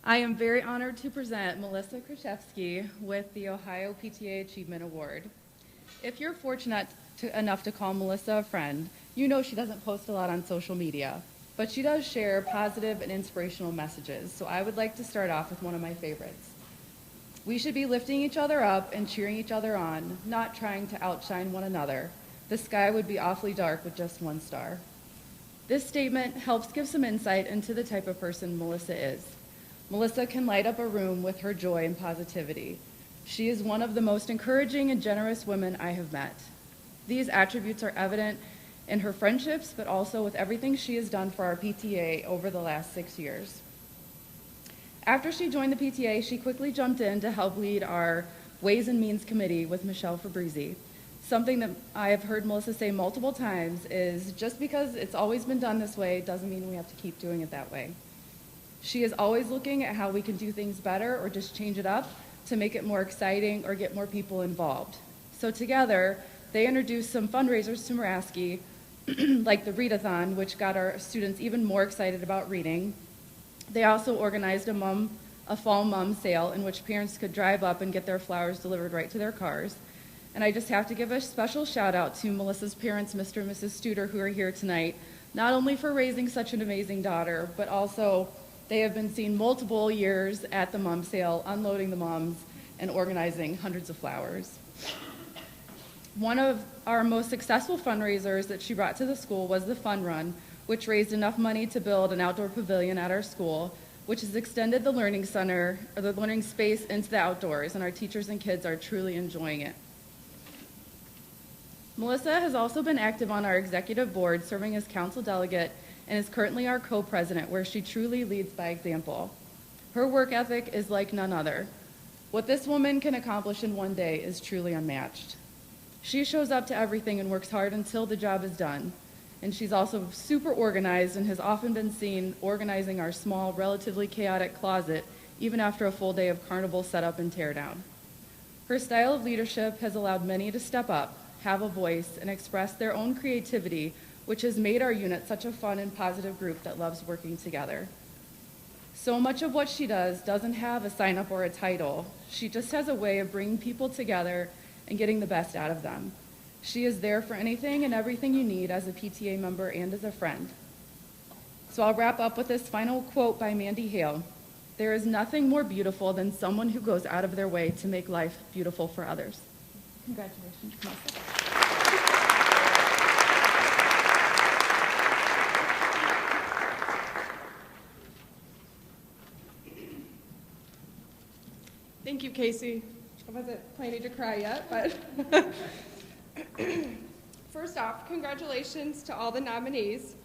I am very honored to present Melissa Kraszewski with the Ohio PTA Achievement Award. If you're fortunate enough to call Melissa a friend, you know she doesn't post a lot on social media, but she does share positive and inspirational messages, so I would like to start off with one of my favorites. We should be lifting each other up and cheering each other on, not trying to outshine one another. The sky would be awfully dark with just one star. This statement helps give some insight into the type of person Melissa is. Melissa can light up a room with her joy and positivity. She is one of the most encouraging and generous women I have met. These attributes are evident in her friendships, but also with everything she has done for our PTA over the last 6 years. After she joined the PTA, she quickly jumped in to help lead our Ways and Means Committee with Michelle Fabrizi. Something that I have heard Melissa say multiple times is just because it's always been done this way doesn't mean we have to keep doing it that way. She is always looking at how we can do things better or just change it up to make it more exciting or get more people involved. So together, they introduced some fundraisers to Muraski, like the Readathon, which got our students even more excited about reading. They also organized a a fall mom sale in which parents could drive up and get their flowers delivered right to their cars. And I just have to give a special shout out to Melissa's parents, Mr. and Mrs. Studer, who are here tonight, not only for raising such an amazing daughter, but also they have been seen multiple years at the mom sale, unloading the moms and organizing hundreds of flowers. One of our most successful fundraisers that she brought to the school was the Fun Run, which raised enough money to build an outdoor pavilion at our school, which has extended the learning center, or the learning space, into the outdoors, and our teachers and kids are truly enjoying it. Melissa has also been active on our executive board, serving as council delegate, and is currently our co-president, where she truly leads by example. Her work ethic is like none other. What this woman can accomplish in one day is truly unmatched. She shows up to everything and works hard until the job is done. And she's also super organized and has often been seen organizing our small, relatively chaotic closet, even after a full day of carnival setup and teardown. Her style of leadership has allowed many to step up, have a voice, and express their own creativity, which has made our unit such a fun and positive group that loves working together. So much of what she does doesn't have a sign-up or a title. She just has a way of bringing people together and getting the best out of them. She is there for anything and everything you need as a PTA member and as a friend. So I'll wrap up with this final quote by Mandy Hale. There is nothing more beautiful than someone who goes out of their way to make life beautiful for others. Congratulations, Melissa. Thank you, Casey. I wasn't planning to cry yet, but first off, congratulations to all the nominees.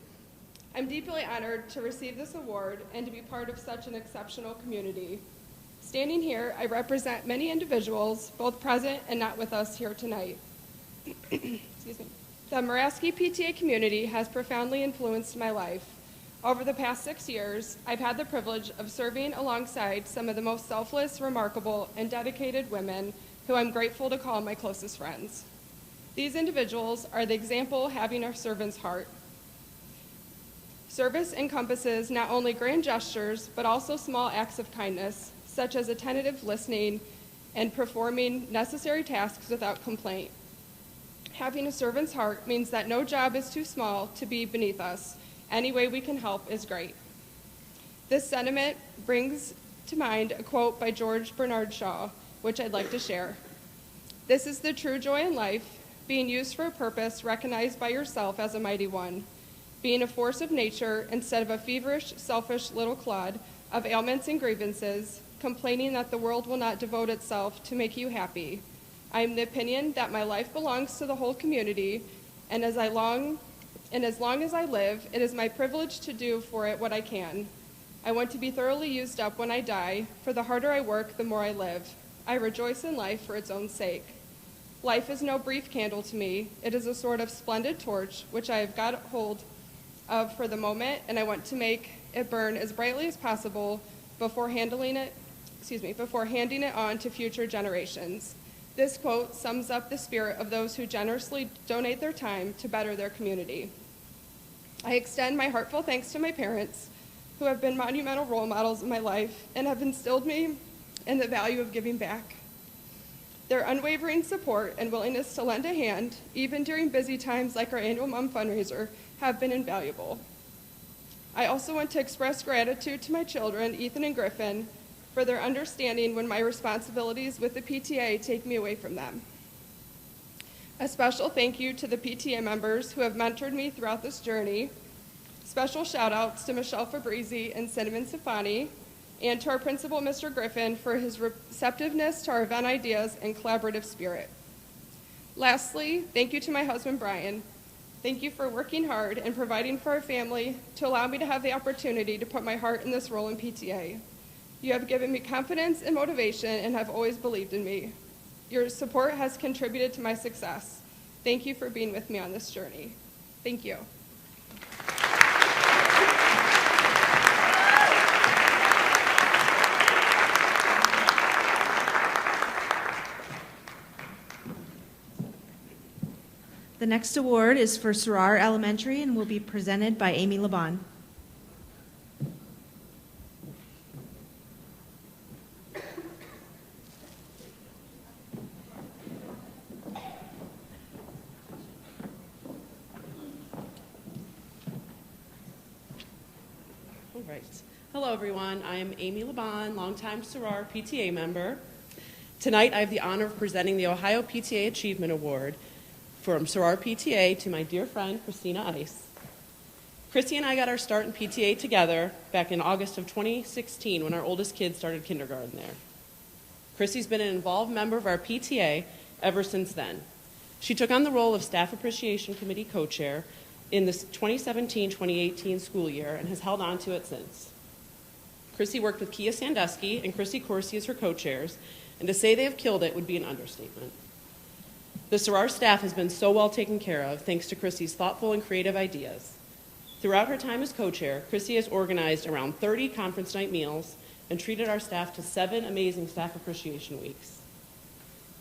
I'm deeply honored to receive this award and to be part of such an exceptional community. Standing here, I represent many individuals, both present and not with us here tonight. Excuse me. The Moraski PTA community has profoundly influenced my life. Over the past 6 years, I've had the privilege of serving alongside some of the most selfless, remarkable, and dedicated women who I'm grateful to call my closest friends. These individuals are the example having a servant's heart. Service encompasses not only grand gestures, but also small acts of kindness, such as attentive listening and performing necessary tasks without complaint. Having a servant's heart means that no job is too small to be beneath us. Any way we can help is great. This sentiment brings to mind a quote by George Bernard Shaw, which I'd like to share. This is the true joy in life, being used for a purpose recognized by yourself as a mighty one, being a force of nature instead of a feverish, selfish little clod of ailments and grievances, complaining that the world will not devote itself to make you happy. I am the opinion that my life belongs to the whole community, and as long as I live, it is my privilege to do for it what I can. I want to be thoroughly used up when I die, for the harder I work, the more I live. I rejoice in life for its own sake. Life is no brief candle to me. It is a sort of splendid torch, which I have got hold of for the moment, and I want to make it burn as brightly as possible before handing it on to future generations. This quote sums up the spirit of those who generously donate their time to better their community. I extend my heartfelt thanks to my parents, who have been monumental role models in my life and have instilled me in the value of giving back. Their unwavering support and willingness to lend a hand, even during busy times like our annual Mom fundraiser, have been invaluable. I also want to express gratitude to my children, Ethan and Griffin, for their understanding when my responsibilities with the PTA take me away from them. A special thank you to the PTA members who have mentored me throughout this journey. Special shout outs to Michelle Fabrizi and Cinnamon Safani, and to our principal, Mr. Griffin, for his receptiveness to our event ideas and collaborative spirit. Lastly, thank you to my husband, Brian. Thank you for working hard and providing for our family to allow me to have the opportunity to put my heart in this role in PTA. You have given me confidence and motivation and have always believed in me. Your support has contributed to my success. Thank you for being with me on this journey. Thank you. The next award is for Sarar Elementary and will be presented by Amy Laban. right. Hello, everyone. I am Amy Laban, longtime Soror PTA member. Tonight, I have the honor of presenting the Ohio PTA Achievement Award from Soror PTA to my dear friend, Christina Ice. Chrissy and I got our start in PTA together back in August of 2016 when our oldest kid started kindergarten there. Chrissy's been an involved member of our PTA ever since then. She took on the role of Staff Appreciation Committee co-chair in the 2017-2018 school year and has held on to it since. Chrissy worked with Kia Sandusky and Chrissy Corsi as her co-chairs, and to say they have killed it would be an understatement. The Soror staff has been so well taken care of thanks to Chrissy's thoughtful and creative ideas. Throughout her time as co-chair, Chrissy has organized around 30 conference night meals and treated our staff to 7 amazing staff appreciation weeks.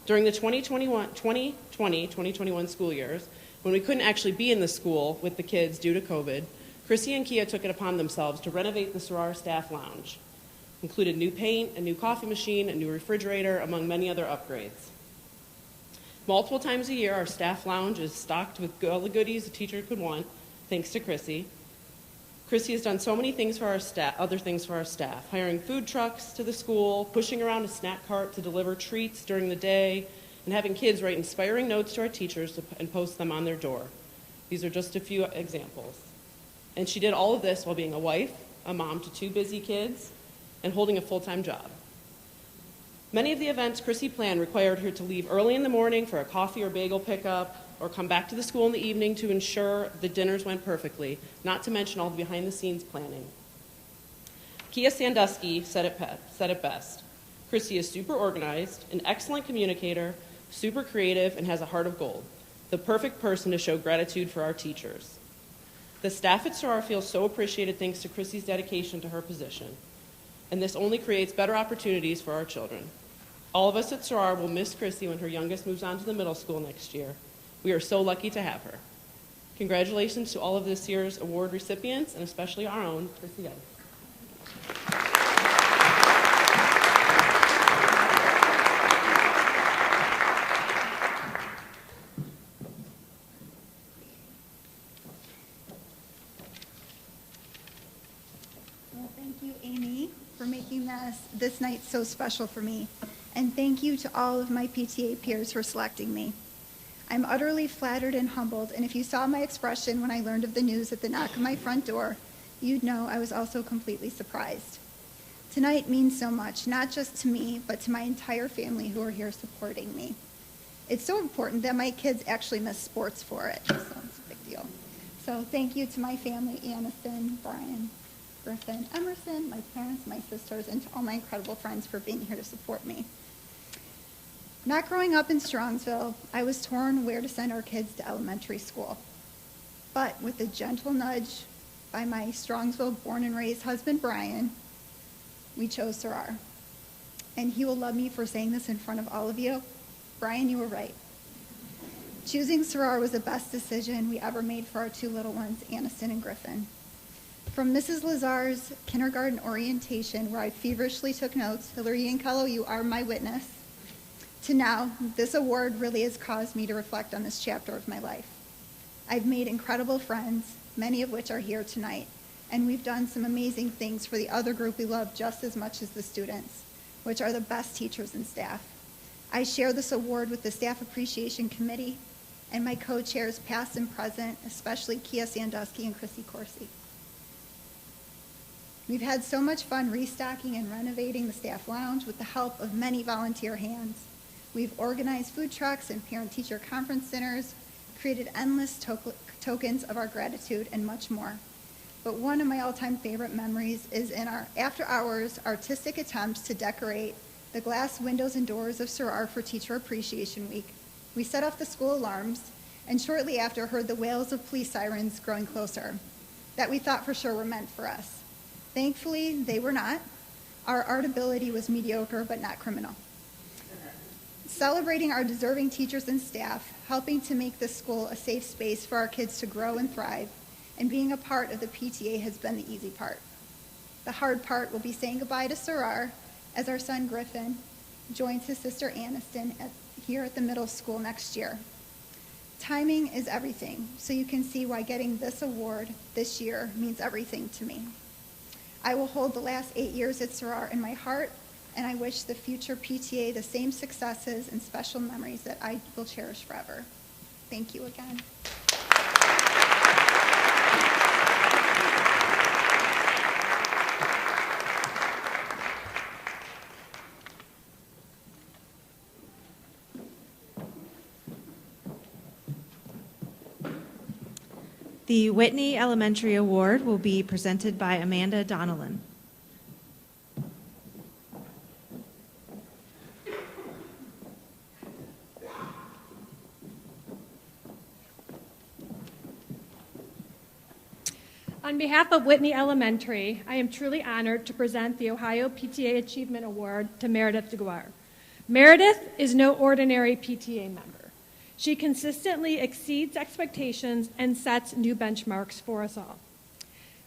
During the 2020-2021 school years, when we couldn't actually be in the school with the kids due to COVID, Chrissy and Kia took it upon themselves to renovate the Soror staff lounge. Included new paint, a new coffee machine, a new refrigerator, among many other upgrades. Multiple times a year, our staff lounge is stocked with all the goodies a teacher could want, thanks to Chrissy. Chrissy has done so many things for our staff, other things for our staff, hiring food trucks to the school, pushing around a snack cart to deliver treats during the day, and having kids write inspiring notes to our teachers and post them on their door. These are just a few examples. And she did all of this while being a wife, a mom to 2 busy kids, and holding a full-time job. Many of the events Chrissy planned required her to leave early in the morning for a coffee or bagel pickup, or come back to the school in the evening to ensure the dinners went perfectly, not to mention all the behind-the-scenes planning. Kia Sandusky said it best. Chrissy is super organized, an excellent communicator, super creative, and has a heart of gold. The perfect person to show gratitude for our teachers. The staff at Soror feels so appreciated thanks to Chrissy's dedication to her position. And this only creates better opportunities for our children. All of us at Soror will miss Chrissy when her youngest moves on to the middle school next year. We are so lucky to have her. Congratulations to all of this year's award recipients, and especially our own, Chrissy Ice. Well, thank you, Amy, for making this night so special for me. And thank you to all of my PTA peers for selecting me. I'm utterly flattered and humbled, and if you saw my expression when I learned of the news at the knock of my front door, you'd know I was also completely surprised. Tonight means so much, not just to me, but to my entire family who are here supporting me. It's so important that my kids actually miss sports for it, so it's a big deal. So thank you to my family, Aniston, Brian, Griffin, Emerson, my parents, my sisters, and to all my incredible friends for being here to support me. Not growing up in Strongsville, I was torn where to send our kids to elementary school. But with a gentle nudge by my Strongsville born and raised husband, Brian, we chose Soror. And he will love me for saying this in front of all of you. Brian, you were right. Choosing Soror was the best decision we ever made for our 2 little ones, Aniston and Griffin. From Mrs. Lazar's kindergarten orientation, where I feverishly took notes, Hillary Yankello, you are my witness, to now, this award really has caused me to reflect on this chapter of my life. I've made incredible friends, many of which are here tonight, and we've done some amazing things for the other group we love just as much as the students, which are the best teachers and staff. I share this award with the Staff Appreciation Committee and my co-chairs past and present, especially Kia Sandusky and Chrissy Corsi. We've had so much fun restocking and renovating the staff lounge with the help of many volunteer hands. We've organized food trucks and parent-teacher conference dinners, created endless tokens of our gratitude, and much more. But one of my all-time favorite memories is in our after-hours artistic attempts to decorate the glass windows and doors of Soror for Teacher Appreciation Week. We set off the school alarms, and shortly after heard the wails of police sirens growing closer that we thought for sure were meant for us. Thankfully, they were not. Our art ability was mediocre, but not criminal. Celebrating our deserving teachers and staff, helping to make this school a safe space for our kids to grow and thrive, and being a part of the PTA has been the easy part. The hard part will be saying goodbye to Soror as our son Griffin joins his sister Aniston here at the middle school next year. Timing is everything, so you can see why getting this award this year means everything to me. I will hold the last 8 years at Soror in my heart, and I wish the future PTA the same successes and special memories that I will cherish forever. Thank you again. The Whitney Elementary Award will be presented by Amanda Donnellan. On behalf of Whitney Elementary, I am truly honored to present the Ohio PTA Achievement Award to Meredith DeGuire. Meredith is no ordinary PTA member. She consistently exceeds expectations and sets new benchmarks for us all.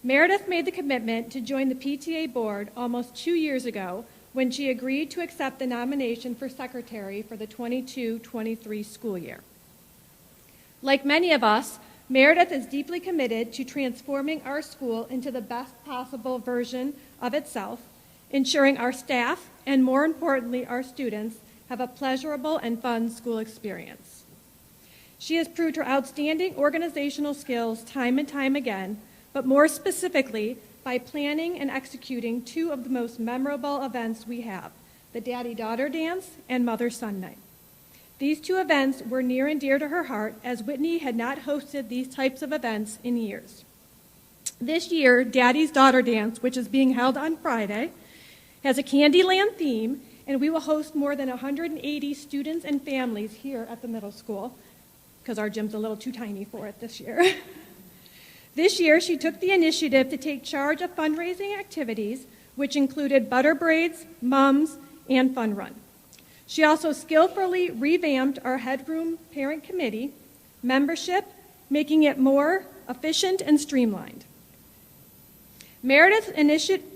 Meredith made the commitment to join the PTA board almost 2 years ago when she agreed to accept the nomination for secretary for the 22-23 school year. Like many of us, Meredith is deeply committed to transforming our school into the best possible version of itself, ensuring our staff, and more importantly, our students, have a pleasurable and fun school experience. She has proved her outstanding organizational skills time and time again, but more specifically, by planning and executing 2 of the most memorable events we have, the Daddy-Daughter Dance and Mother-Son Night. These 2 events were near and dear to her heart, as Whitney had not hosted these types of events in years. This year, Daddy's Daughter Dance, which is being held on Friday, has a Candyland theme, and we will host more than 180 students and families here at the middle school, because our gym's a little too tiny for it this year. This year, she took the initiative to take charge of fundraising activities, which included butter braids, mums, and fun run. She also skillfully revamped our headroom parent committee membership, making it more efficient and streamlined. Meredith's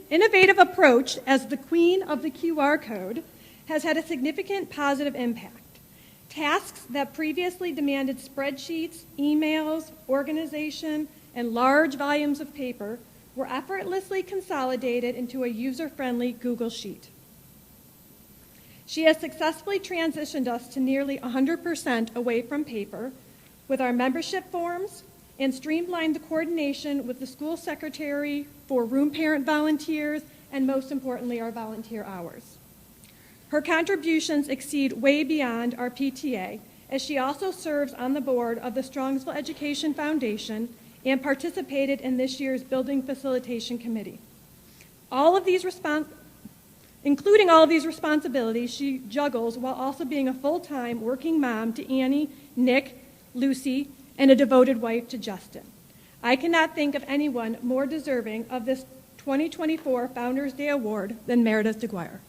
innovative approach as the queen of the QR code has had a significant positive impact. Tasks that previously demanded spreadsheets, emails, organization, and large volumes of paper were effortlessly consolidated into a user-friendly Google Sheet. She has successfully transitioned us to nearly 100% away from paper with our membership forms and streamlined the coordination with the school secretary for room parent volunteers and, most importantly, our volunteer hours. Her contributions exceed way beyond our PTA, as she also serves on the board of the Strongsville Education Foundation and participated in this year's Building Facilitation Committee. Including all of these responsibilities, she juggles while also being a full-time working mom to Annie, Nick, Lucy, and a devoted wife to Justin. I cannot think of anyone more deserving of this 2024 Founders Day Award than Meredith DeGuire.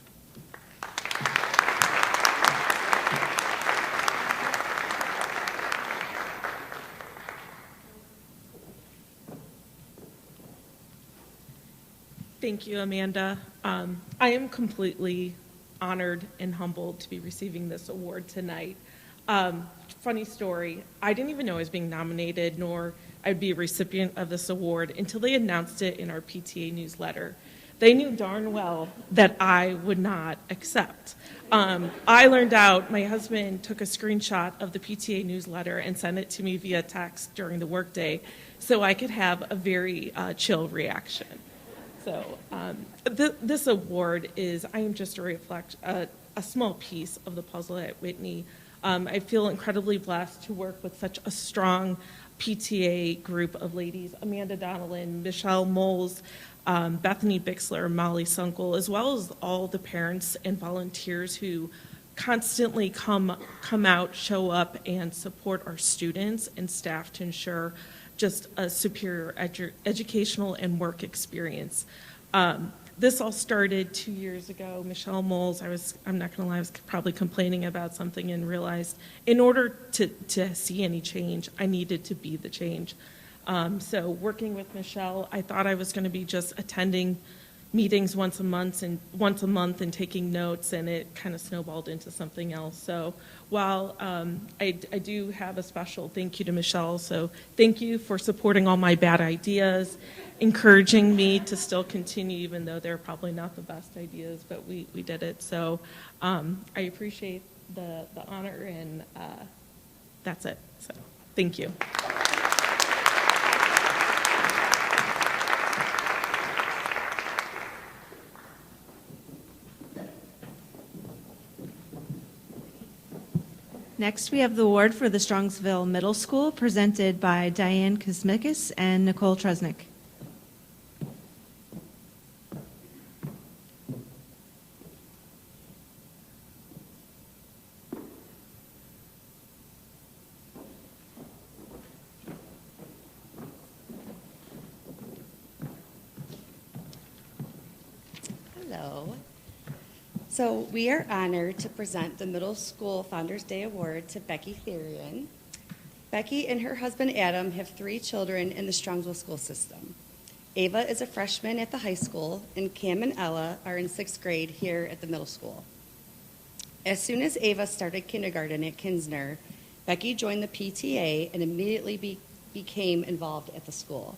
Thank you, Amanda. I am completely honored and humbled to be receiving this award tonight. Funny story, I didn't even know I was being nominated, nor I'd be a recipient of this award until they announced it in our PTA newsletter. They knew darn well that I would not accept. I learned out, my husband took a screenshot of the PTA newsletter and sent it to me via text during the workday so I could have a very chill reaction. So this award is, I am just a small piece of the puzzle at Whitney. I feel incredibly blessed to work with such a strong PTA group of ladies, Amanda Donnellan, Michelle Moles, Bethany Bixler, Molly Sunkel, as well as all the parents and volunteers who constantly come out, show up, and support our students and staff to ensure just a superior educational and work experience. This all started 2 years ago. Michelle Moles, I'm not going to lie, I was probably complaining about something and realized in order to see any change, I needed to be the change. So working with Michelle, I thought I was going to be just attending meetings once a month and taking notes, and it kind of snowballed into something else. So while I do have a special thank you to Michelle, so thank you for supporting all my bad ideas encouraging me to still continue, even though they're probably not the best ideas, but we did it. So I appreciate the honor, and that's it. So thank you. Next, we have the award for the Strongsville Middle School, presented by Diane Kosmikis and Nicole Tresnick. Hello. So we are honored to present the Middle School Founders Day Award to Becky Therian. Becky and her husband Adam have 3 children in the Strongsville school system. Ava is a freshman at the high school, and Cam and Ella are in 6th grade here at the middle school. As soon as Ava started kindergarten at Kinsner, Becky joined the PTA and immediately became involved at the school.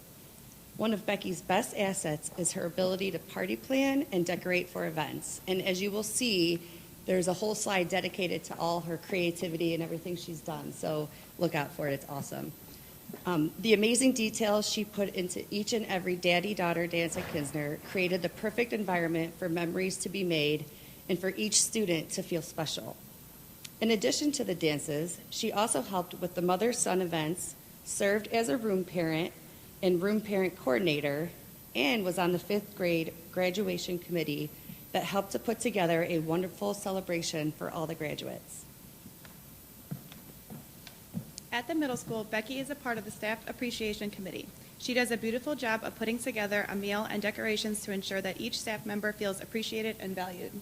One of Becky's best assets is her ability to party plan and decorate for events. And as you will see, there's a whole slide dedicated to all her creativity and everything she's done. So look out for it, it's awesome. The amazing details she put into each and every daddy-daughter dance at Kinsner created the perfect environment for memories to be made and for each student to feel special. In addition to the dances, she also helped with the mother-son events, served as a room parent and room parent coordinator, and was on the 5th grade graduation committee that helped to put together a wonderful celebration for all the graduates. At the middle school, Becky is a part of the Staff Appreciation Committee. She does a beautiful job of putting together a meal and decorations to ensure that each staff member feels appreciated and valued.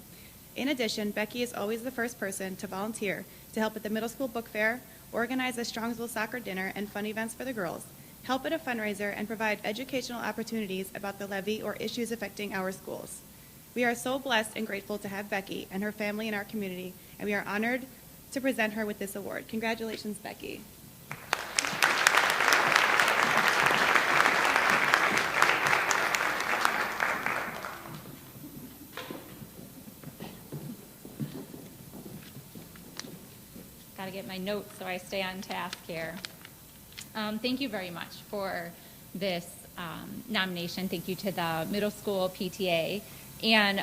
In addition, Becky is always the first person to volunteer to help at the middle school book fair, organize a Strongsville soccer dinner and fun events for the girls, help at a fundraiser, and provide educational opportunities about the levy or issues affecting our schools. We are so blessed and grateful to have Becky and her family in our community, and we are honored to present her with this award. Congratulations, Becky. Got to get my notes so I stay on task here. Thank you very much for this nomination. Thank you to the middle school PTA. And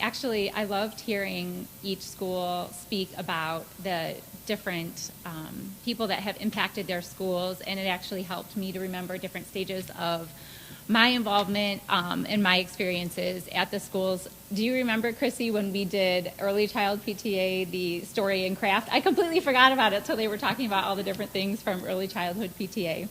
actually, I loved hearing each school speak about the different people that have impacted their schools, and it actually helped me to remember different stages of my involvement and my experiences at the schools. Do you remember, Chrissy, when we did early child PTA, the story and craft? I completely forgot about it till they were talking about all the different things from early childhood PTA.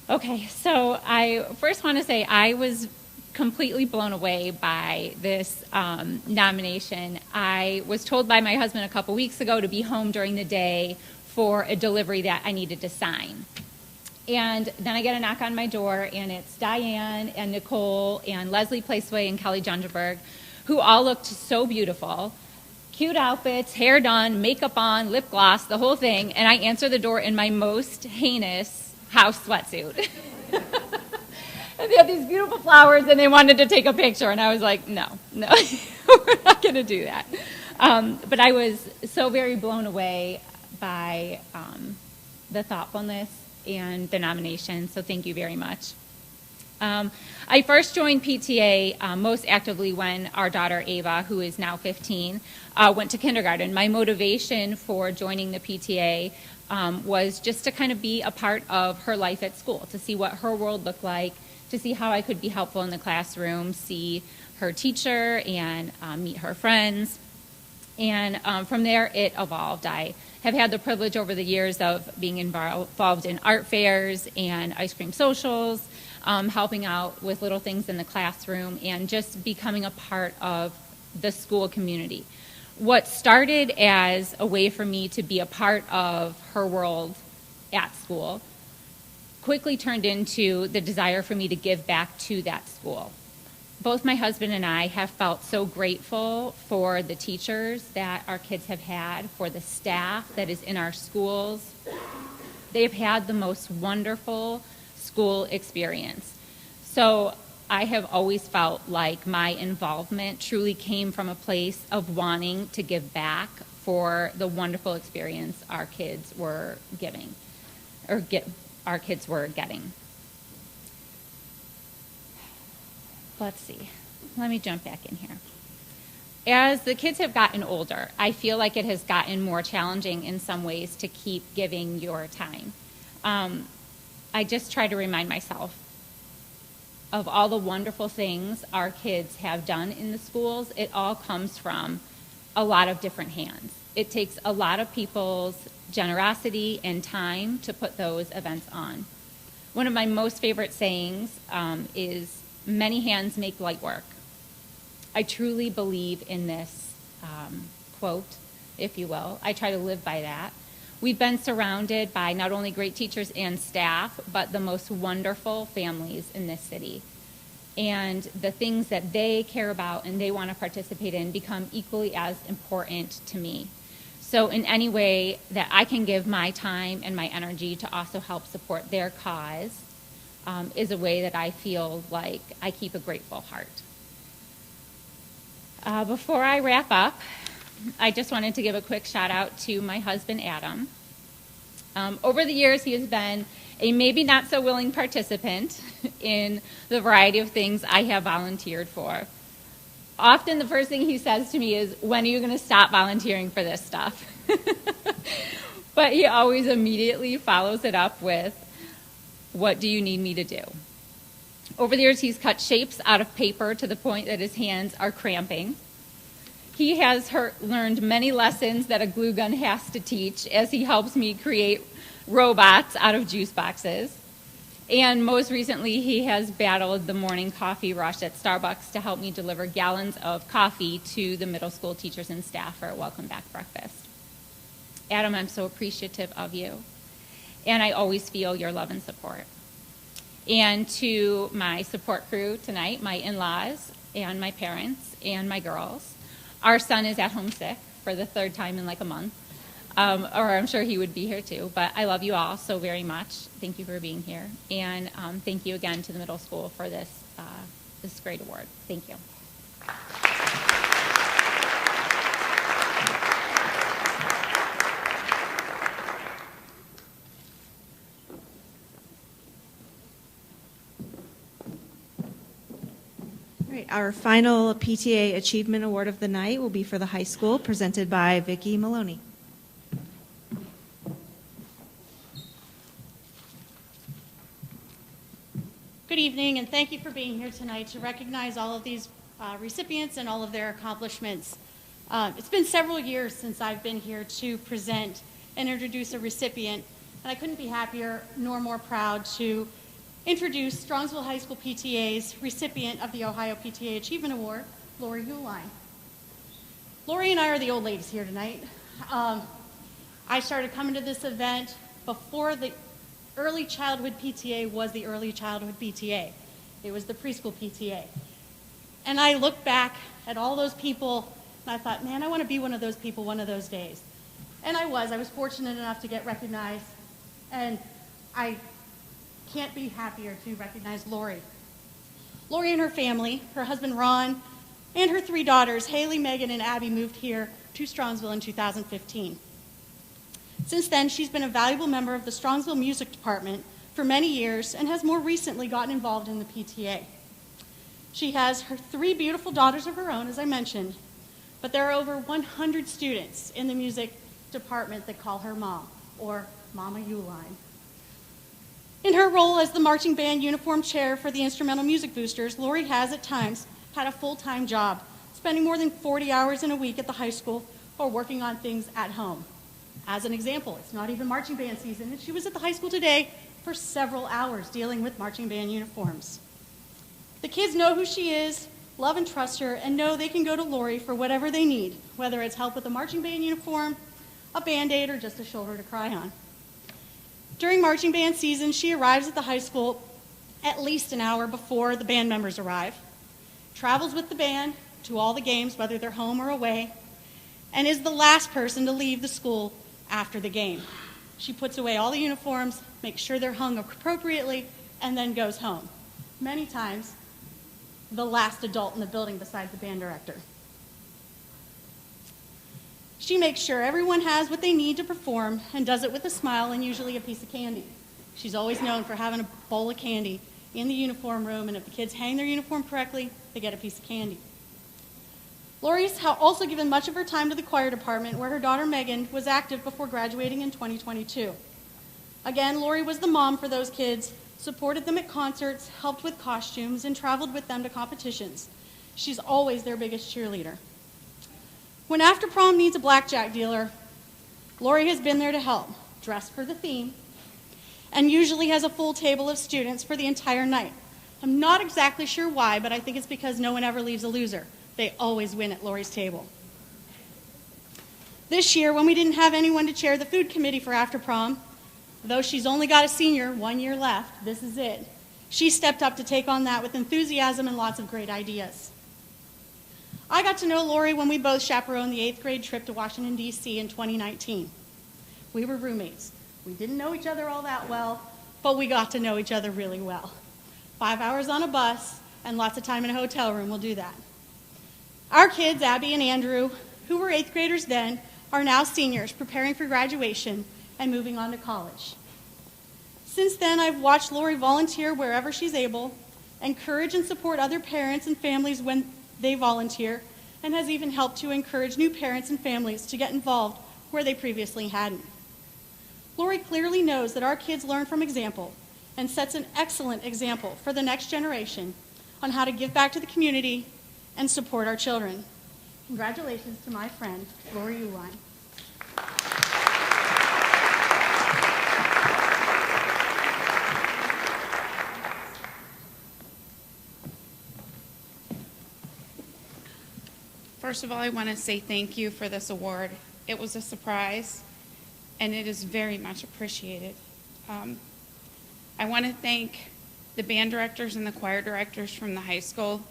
Okay, so I first want to say I was completely blown away by this nomination. I was told by my husband a couple weeks ago to be home during the day for a delivery that I needed to sign. And then I get a knock on my door, and it's Diane and Nicole and Leslie Placeway and Kelly Jungerberg, who all looked so beautiful. Cute outfits, hair done, makeup on, lip gloss, the whole thing. And I answer the door in my most heinous house sweatsuit. And they had these beautiful flowers, and they wanted to take a picture. And I was like, no, we're not going to do that. But I was so very blown away by the thoughtfulness and the nomination, so thank you very much. I first joined PTA most actively when our daughter Ava, who is now 15, went to kindergarten. My motivation for joining the PTA was just to kind of be a part of her life at school, to see what her world looked like, to see how I could be helpful in the classroom, see her teacher, and meet her friends. And from there, it evolved. I have had the privilege over the years of being involved in art fairs and ice cream socials, helping out with little things in the classroom, and just becoming a part of the school community. What started as a way for me to be a part of her world at school quickly turned into the desire for me to give back to that school. Both my husband and I have felt so grateful for the teachers that our kids have had, for the staff that is in our schools. They've had the most wonderful school experience. So I have always felt like my involvement truly came from a place of wanting to give back for the wonderful experience our kids were giving, our kids were getting. Let's see. Let me jump back in here. As the kids have gotten older, I feel like it has gotten more challenging in some ways to keep giving your time. I just try to remind myself of all the wonderful things our kids have done in the schools. It all comes from a lot of different hands. It takes a lot of people's generosity and time to put those events on. One of my most favorite sayings is, "Many hands make light work." I truly believe in this quote, if you will. I try to live by that. We've been surrounded by not only great teachers and staff, but the most wonderful families in this city. And the things that they care about and they want to participate in become equally as important to me. So in any way that I can give my time and my energy to also help support their cause is a way that I feel like I keep a grateful heart. Before I wrap up, I just wanted to give a quick shout out to my husband, Adam. Over the years, he has been a maybe not so willing participant in the variety of things I have volunteered for. Often the first thing he says to me is, "When are you going to stop volunteering for this stuff?" But he always immediately follows it up with, "What do you need me to do?" Over the years, he's cut shapes out of paper to the point that his hands are cramping. He has learned many lessons that a glue gun has to teach as he helps me create robots out of juice boxes. And most recently, he has battled the morning coffee rush at Starbucks to help me deliver gallons of coffee to the middle school teachers and staff for a welcome back breakfast. Adam, I'm so appreciative of you, and I always feel your love and support. And to my support crew tonight, my in-laws and my parents and my girls. Our son is at home sick for the third time in like a month, or I'm sure he would be here too. But I love you all so very much. Thank you for being here. And thank you again to the middle school for this great award. Thank you. All right, our final PTA Achievement Award of the night will be for the high school, presented by Vicki Maloney. Good evening, and thank you for being here tonight to recognize all of these recipients and all of their accomplishments. It's been several years since I've been here to present and introduce a recipient, and I couldn't be happier nor more proud to introduce Strongsville High School PTA's recipient of the Ohio PTA Achievement Award, Lori Uline. Lori and I are the old ladies here tonight. I started coming to this event before the Early Childhood PTA was the Early Childhood PTA. It was the preschool PTA. And I look back at all those people, and I thought, man, I want to be one of those people one of those days. And I was fortunate enough to get recognized, and I can't be happier to recognize Lori. Lori and her family, her husband Ron, and her three daughters, Haley, Megan, and Abby, moved here to Strongsville in 2015. Since then, she's been a valuable member of the Strongsville Music Department for many years and has more recently gotten involved in the PTA. She has her three beautiful daughters of her own, as I mentioned, but there are over 100 students in the music department that call her Mom, or Mama Uline. In her role as the marching band uniform chair for the Instrumental Music Boosters, Lori has at times had a full-time job, spending more than 40 hours in a week at the high school or working on things at home. As an example, it's not even marching band season, and she was at the high school today for several hours dealing with marching band uniforms. The kids know who she is, love and trust her, and know they can go to Lori for whatever they need, whether it's help with a marching band uniform, a Band-Aid, or just a shoulder to cry on. During marching band season, she arrives at the high school at least an hour before the band members arrive, travels with the band to all the games, whether they're home or away, and is the last person to leave the school after the game. She puts away all the uniforms, makes sure they're hung appropriately, and then goes home. Many times, the last adult in the building besides the band director. She makes sure everyone has what they need to perform and does it with a smile and usually a piece of candy. She's always known for having a bowl of candy in the uniform room, and if the kids hang their uniform correctly, they get a piece of candy. Lori's also given much of her time to the choir department, where her daughter Megan was active before graduating in 2022. Again, Lori was the mom for those kids, supported them at concerts, helped with costumes, and traveled with them to competitions. She's always their biggest cheerleader. When after prom needs a blackjack dealer, Lori has been there to help, dressed for the theme, and usually has a full table of students for the entire night. I'm not exactly sure why, but I think it's because no one ever leaves a loser. They always win at Lori's table. This year, when we didn't have anyone to chair the food committee for after prom, though she's only got a senior 1 year left, this is it, she stepped up to take on that with enthusiasm and lots of great ideas. I got to know Lori when we both chaperoned the 8th grade trip to Washington, D.C. in 2019. We were roommates. We didn't know each other all that well, but we got to know each other really well. 5 hours on a bus and lots of time in a hotel room will do that. Our kids, Abby and Andrew, who were 8th graders then, are now seniors preparing for graduation and moving on to college. Since then, I've watched Lori volunteer wherever she's able, encourage and support other parents and families when they volunteer, and has even helped to encourage new parents and families to get involved where they previously hadn't. Lori clearly knows that our kids learn from example and sets an excellent example for the next generation on how to give back to the community and support our children. Congratulations to my friend, Lori Uline. First of all, I want to say thank you for this award. It was a surprise, and it is very much appreciated. I want to thank the band directors and the choir directors from the high school,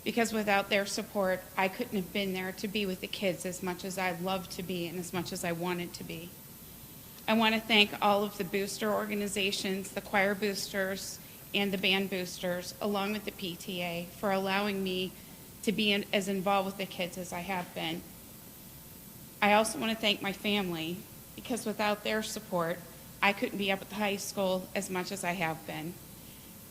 because without their support, I couldn't have been there to be with the kids as much as I loved to be and as much as I wanted to be. I want to thank all of the booster organizations, the choir boosters and the band boosters, along with the PTA, for allowing me to be as involved with the kids as I have been. I also want to thank my family, because without their support, I couldn't be up at the high school as much as I have been.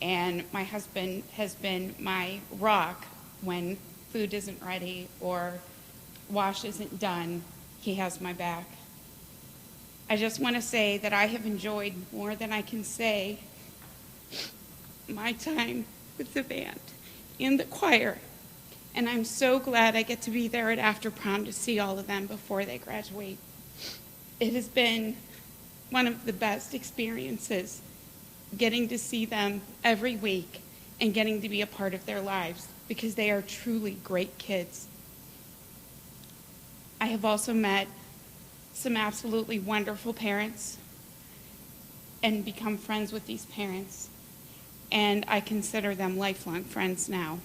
And my husband has been my rock when food isn't ready or wash isn't done. He has my back. I just want to say that I have enjoyed more than I can say my time with the band and the choir. And I'm so glad I get to be there at after prom to see all of them before they graduate. It has been one of the best experiences, getting to see them every week and getting to be a part of their lives, because they are truly great kids. I have also met some absolutely wonderful parents and become friends with these parents, and I consider them lifelong friends now.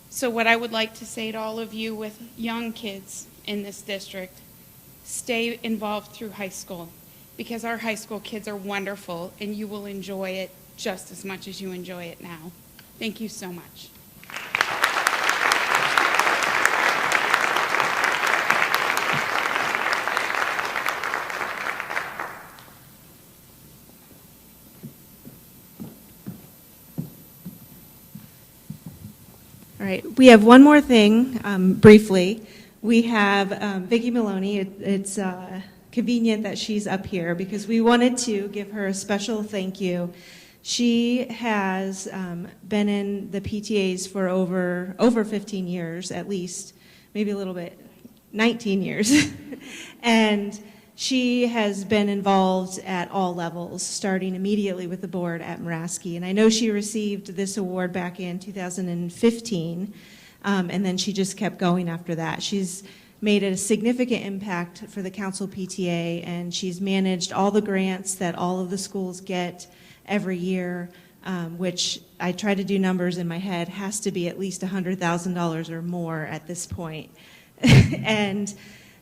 So what I would like to say to all of you with young kids in this district, stay involved through high school, because our high school kids are wonderful and you will enjoy it just as much as you enjoy it now. Thank you so much. All right, we have one more thing, briefly. We have Vicki Maloney. It's convenient that she's up here because we wanted to give her a special thank you. She has been in the PTAs for over 15 years, at least, maybe a little bit, 19 years. And she has been involved at all levels, starting immediately with the board at Muraski. And I know she received this award back in 2015, and then she just kept going after that. She's made a significant impact for the council PTA, and she's managed all the grants that all of the schools get every year, which I try to do numbers in my head, has to be at least $100,000 or more at this point. And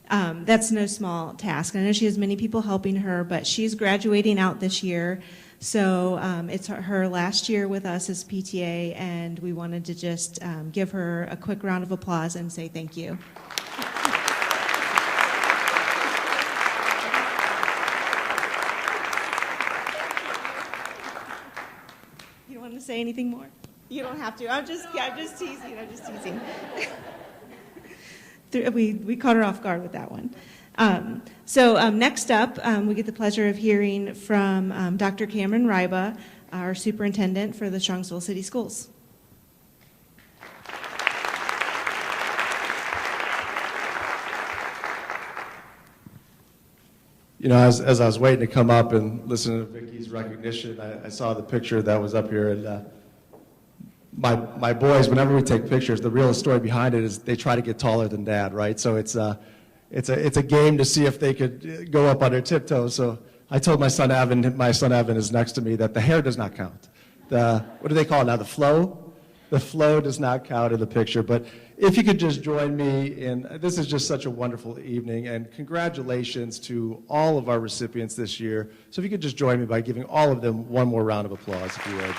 that's no small task. I know she has many people helping her, but she's graduating out this year. So it's her last year with us as PTA, and we wanted to just give her a quick round of applause and say thank you. You don't want to say anything more? You don't have to. I'm just teasing. We caught her off guard with that one. So next up, we get the pleasure of hearing from Dr. Cameron Ryba, our superintendent for the Strongsville City Schools. You know, as I was waiting to come up and listen to Vicky's recognition, I saw the picture that was up here, and my boys, whenever we take pictures, the real story behind it is they try to get taller than Dad, right? So it's a game to see if they could go up on their tiptoes. So I told my son Evan is next to me, that the hair does not count. What do they call it now? The flow? The flow does not count in the picture. But if you could just join me in, this is just such a wonderful evening, and congratulations to all of our recipients this year. So if you could just join me by giving all of them one more round of applause, if you would.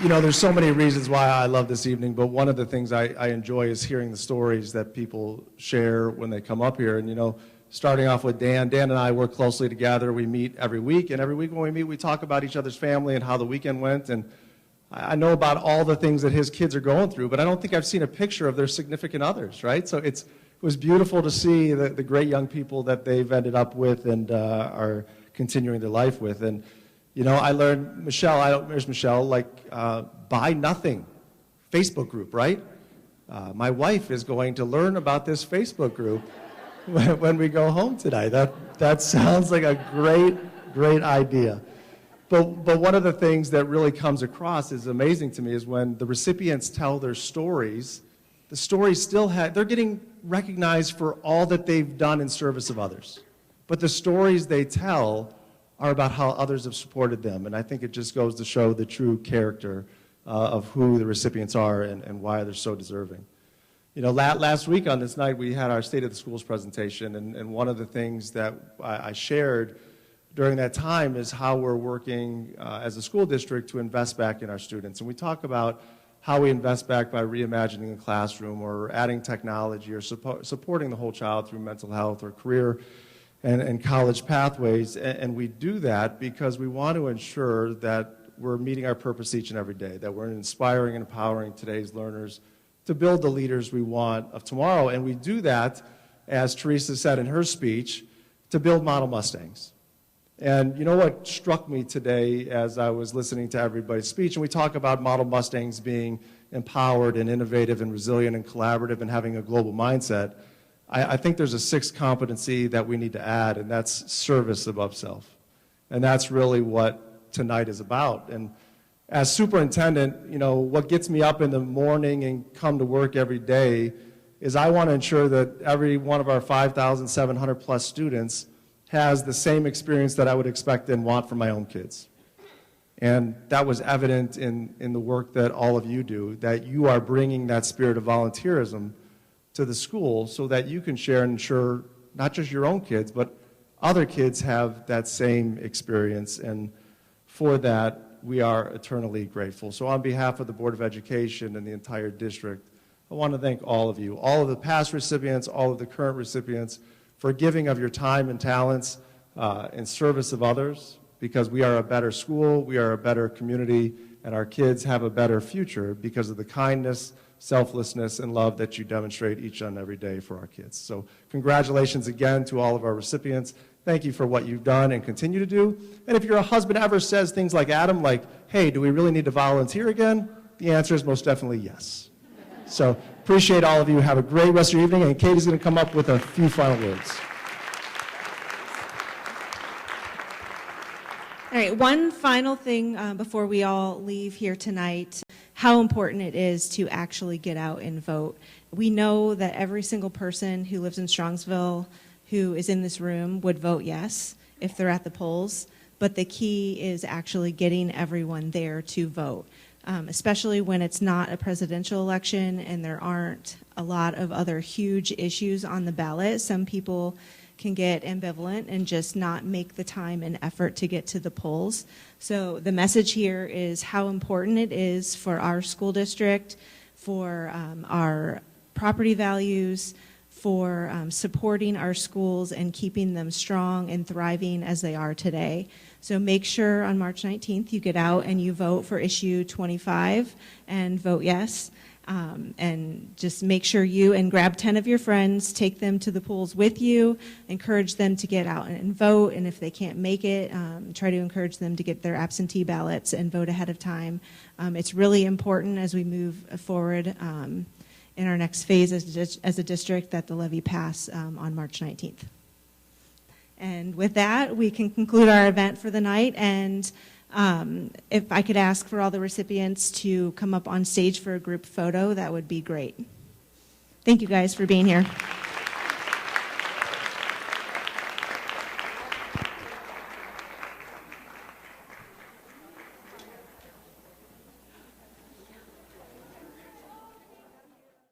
You know, there's so many reasons why I love this evening, but one of the things I enjoy is hearing the stories that people share when they come up here. And, you know, starting off with Dan and I work closely together. We meet every week, and every week when we meet, we talk about each other's family and how the weekend went. And I know about all the things that his kids are going through, but I don't think I've seen a picture of their significant others, right? So it was beautiful to see the great young people that they've ended up with and are continuing their life with. And you know, I learned, there's Michelle, buy nothing Facebook group, right? My wife is going to learn about this Facebook group when we go home tonight. That sounds like a great idea. But one of the things that really comes across is amazing to me is when the recipients tell their stories, the stories they're getting recognized for all that they've done in service of others. But the stories they tell are about how others have supported them. And I think it just goes to show the true character of who the recipients are and why they're so deserving. You know, last week on this night, we had our State of the Schools presentation, and one of the things that I shared during that time is how we're working as a school district to invest back in our students. And we talk about how we invest back by reimagining the classroom or adding technology or supporting the whole child through mental health or career and college pathways, and we do that because we want to ensure that we're meeting our purpose each and every day, that we're inspiring and empowering today's learners to build the leaders we want of tomorrow. And we do that, as Teresa said in her speech, to build model Mustangs. And you know what struck me today as I was listening to everybody's speech, and we talk about model Mustangs being empowered and innovative and resilient and collaborative and having a global mindset, I think there's a sixth competency that we need to add, and that's service above self. And that's really what tonight is about. And as superintendent, you know, what gets me up in the morning and come to work every day is I want to ensure that every one of our 5,700 plus students has the same experience that I would expect and want for my own kids. And that was evident in the work that all of you do, that you are bringing that spirit of volunteerism to the school so that you can share and ensure not just your own kids, but other kids have that same experience. And for that, we are eternally grateful. So on behalf of the Board of Education and the entire district, I want to thank all of you, all of the past recipients, all of the current recipients, for giving of your time and talents in service of others, because we are a better school, we are a better community, and our kids have a better future because of the kindness, selflessness, and love that you demonstrate each and every day for our kids. So congratulations again to all of our recipients. Thank you for what you've done and continue to do. And if your husband ever says things like Adam, like, hey, do we really need to volunteer again? The answer is most definitely yes. So appreciate all of you. Have a great rest of your evening, and Katie's going to come up with a few final words. All right, one final thing before we all leave here tonight, how important it is to actually get out and vote. We know that every single person who lives in Strongsville who is in this room would vote yes if they're at the polls, but the key is actually getting everyone there to vote, especially when it's not a presidential election and there aren't a lot of other huge issues on the ballot. Some people can get ambivalent and just not make the time and effort to get to the polls. So the message here is how important it is for our school district, for our property values, for supporting our schools and keeping them strong and thriving as they are today. So make sure on March 19th you get out and you vote for issue 25 and vote yes. And just make sure you and grab 10 of your friends, take them to the polls with you, encourage them to get out and vote, and if they can't make it, try to encourage them to get their absentee ballots and vote ahead of time. It's really important as we move forward in our next phase as a district that the levy pass on March 19th. And with that, we can conclude our event for the night, and if I could ask for all the recipients to come up on stage for a group photo, that would be great. Thank you guys for being here.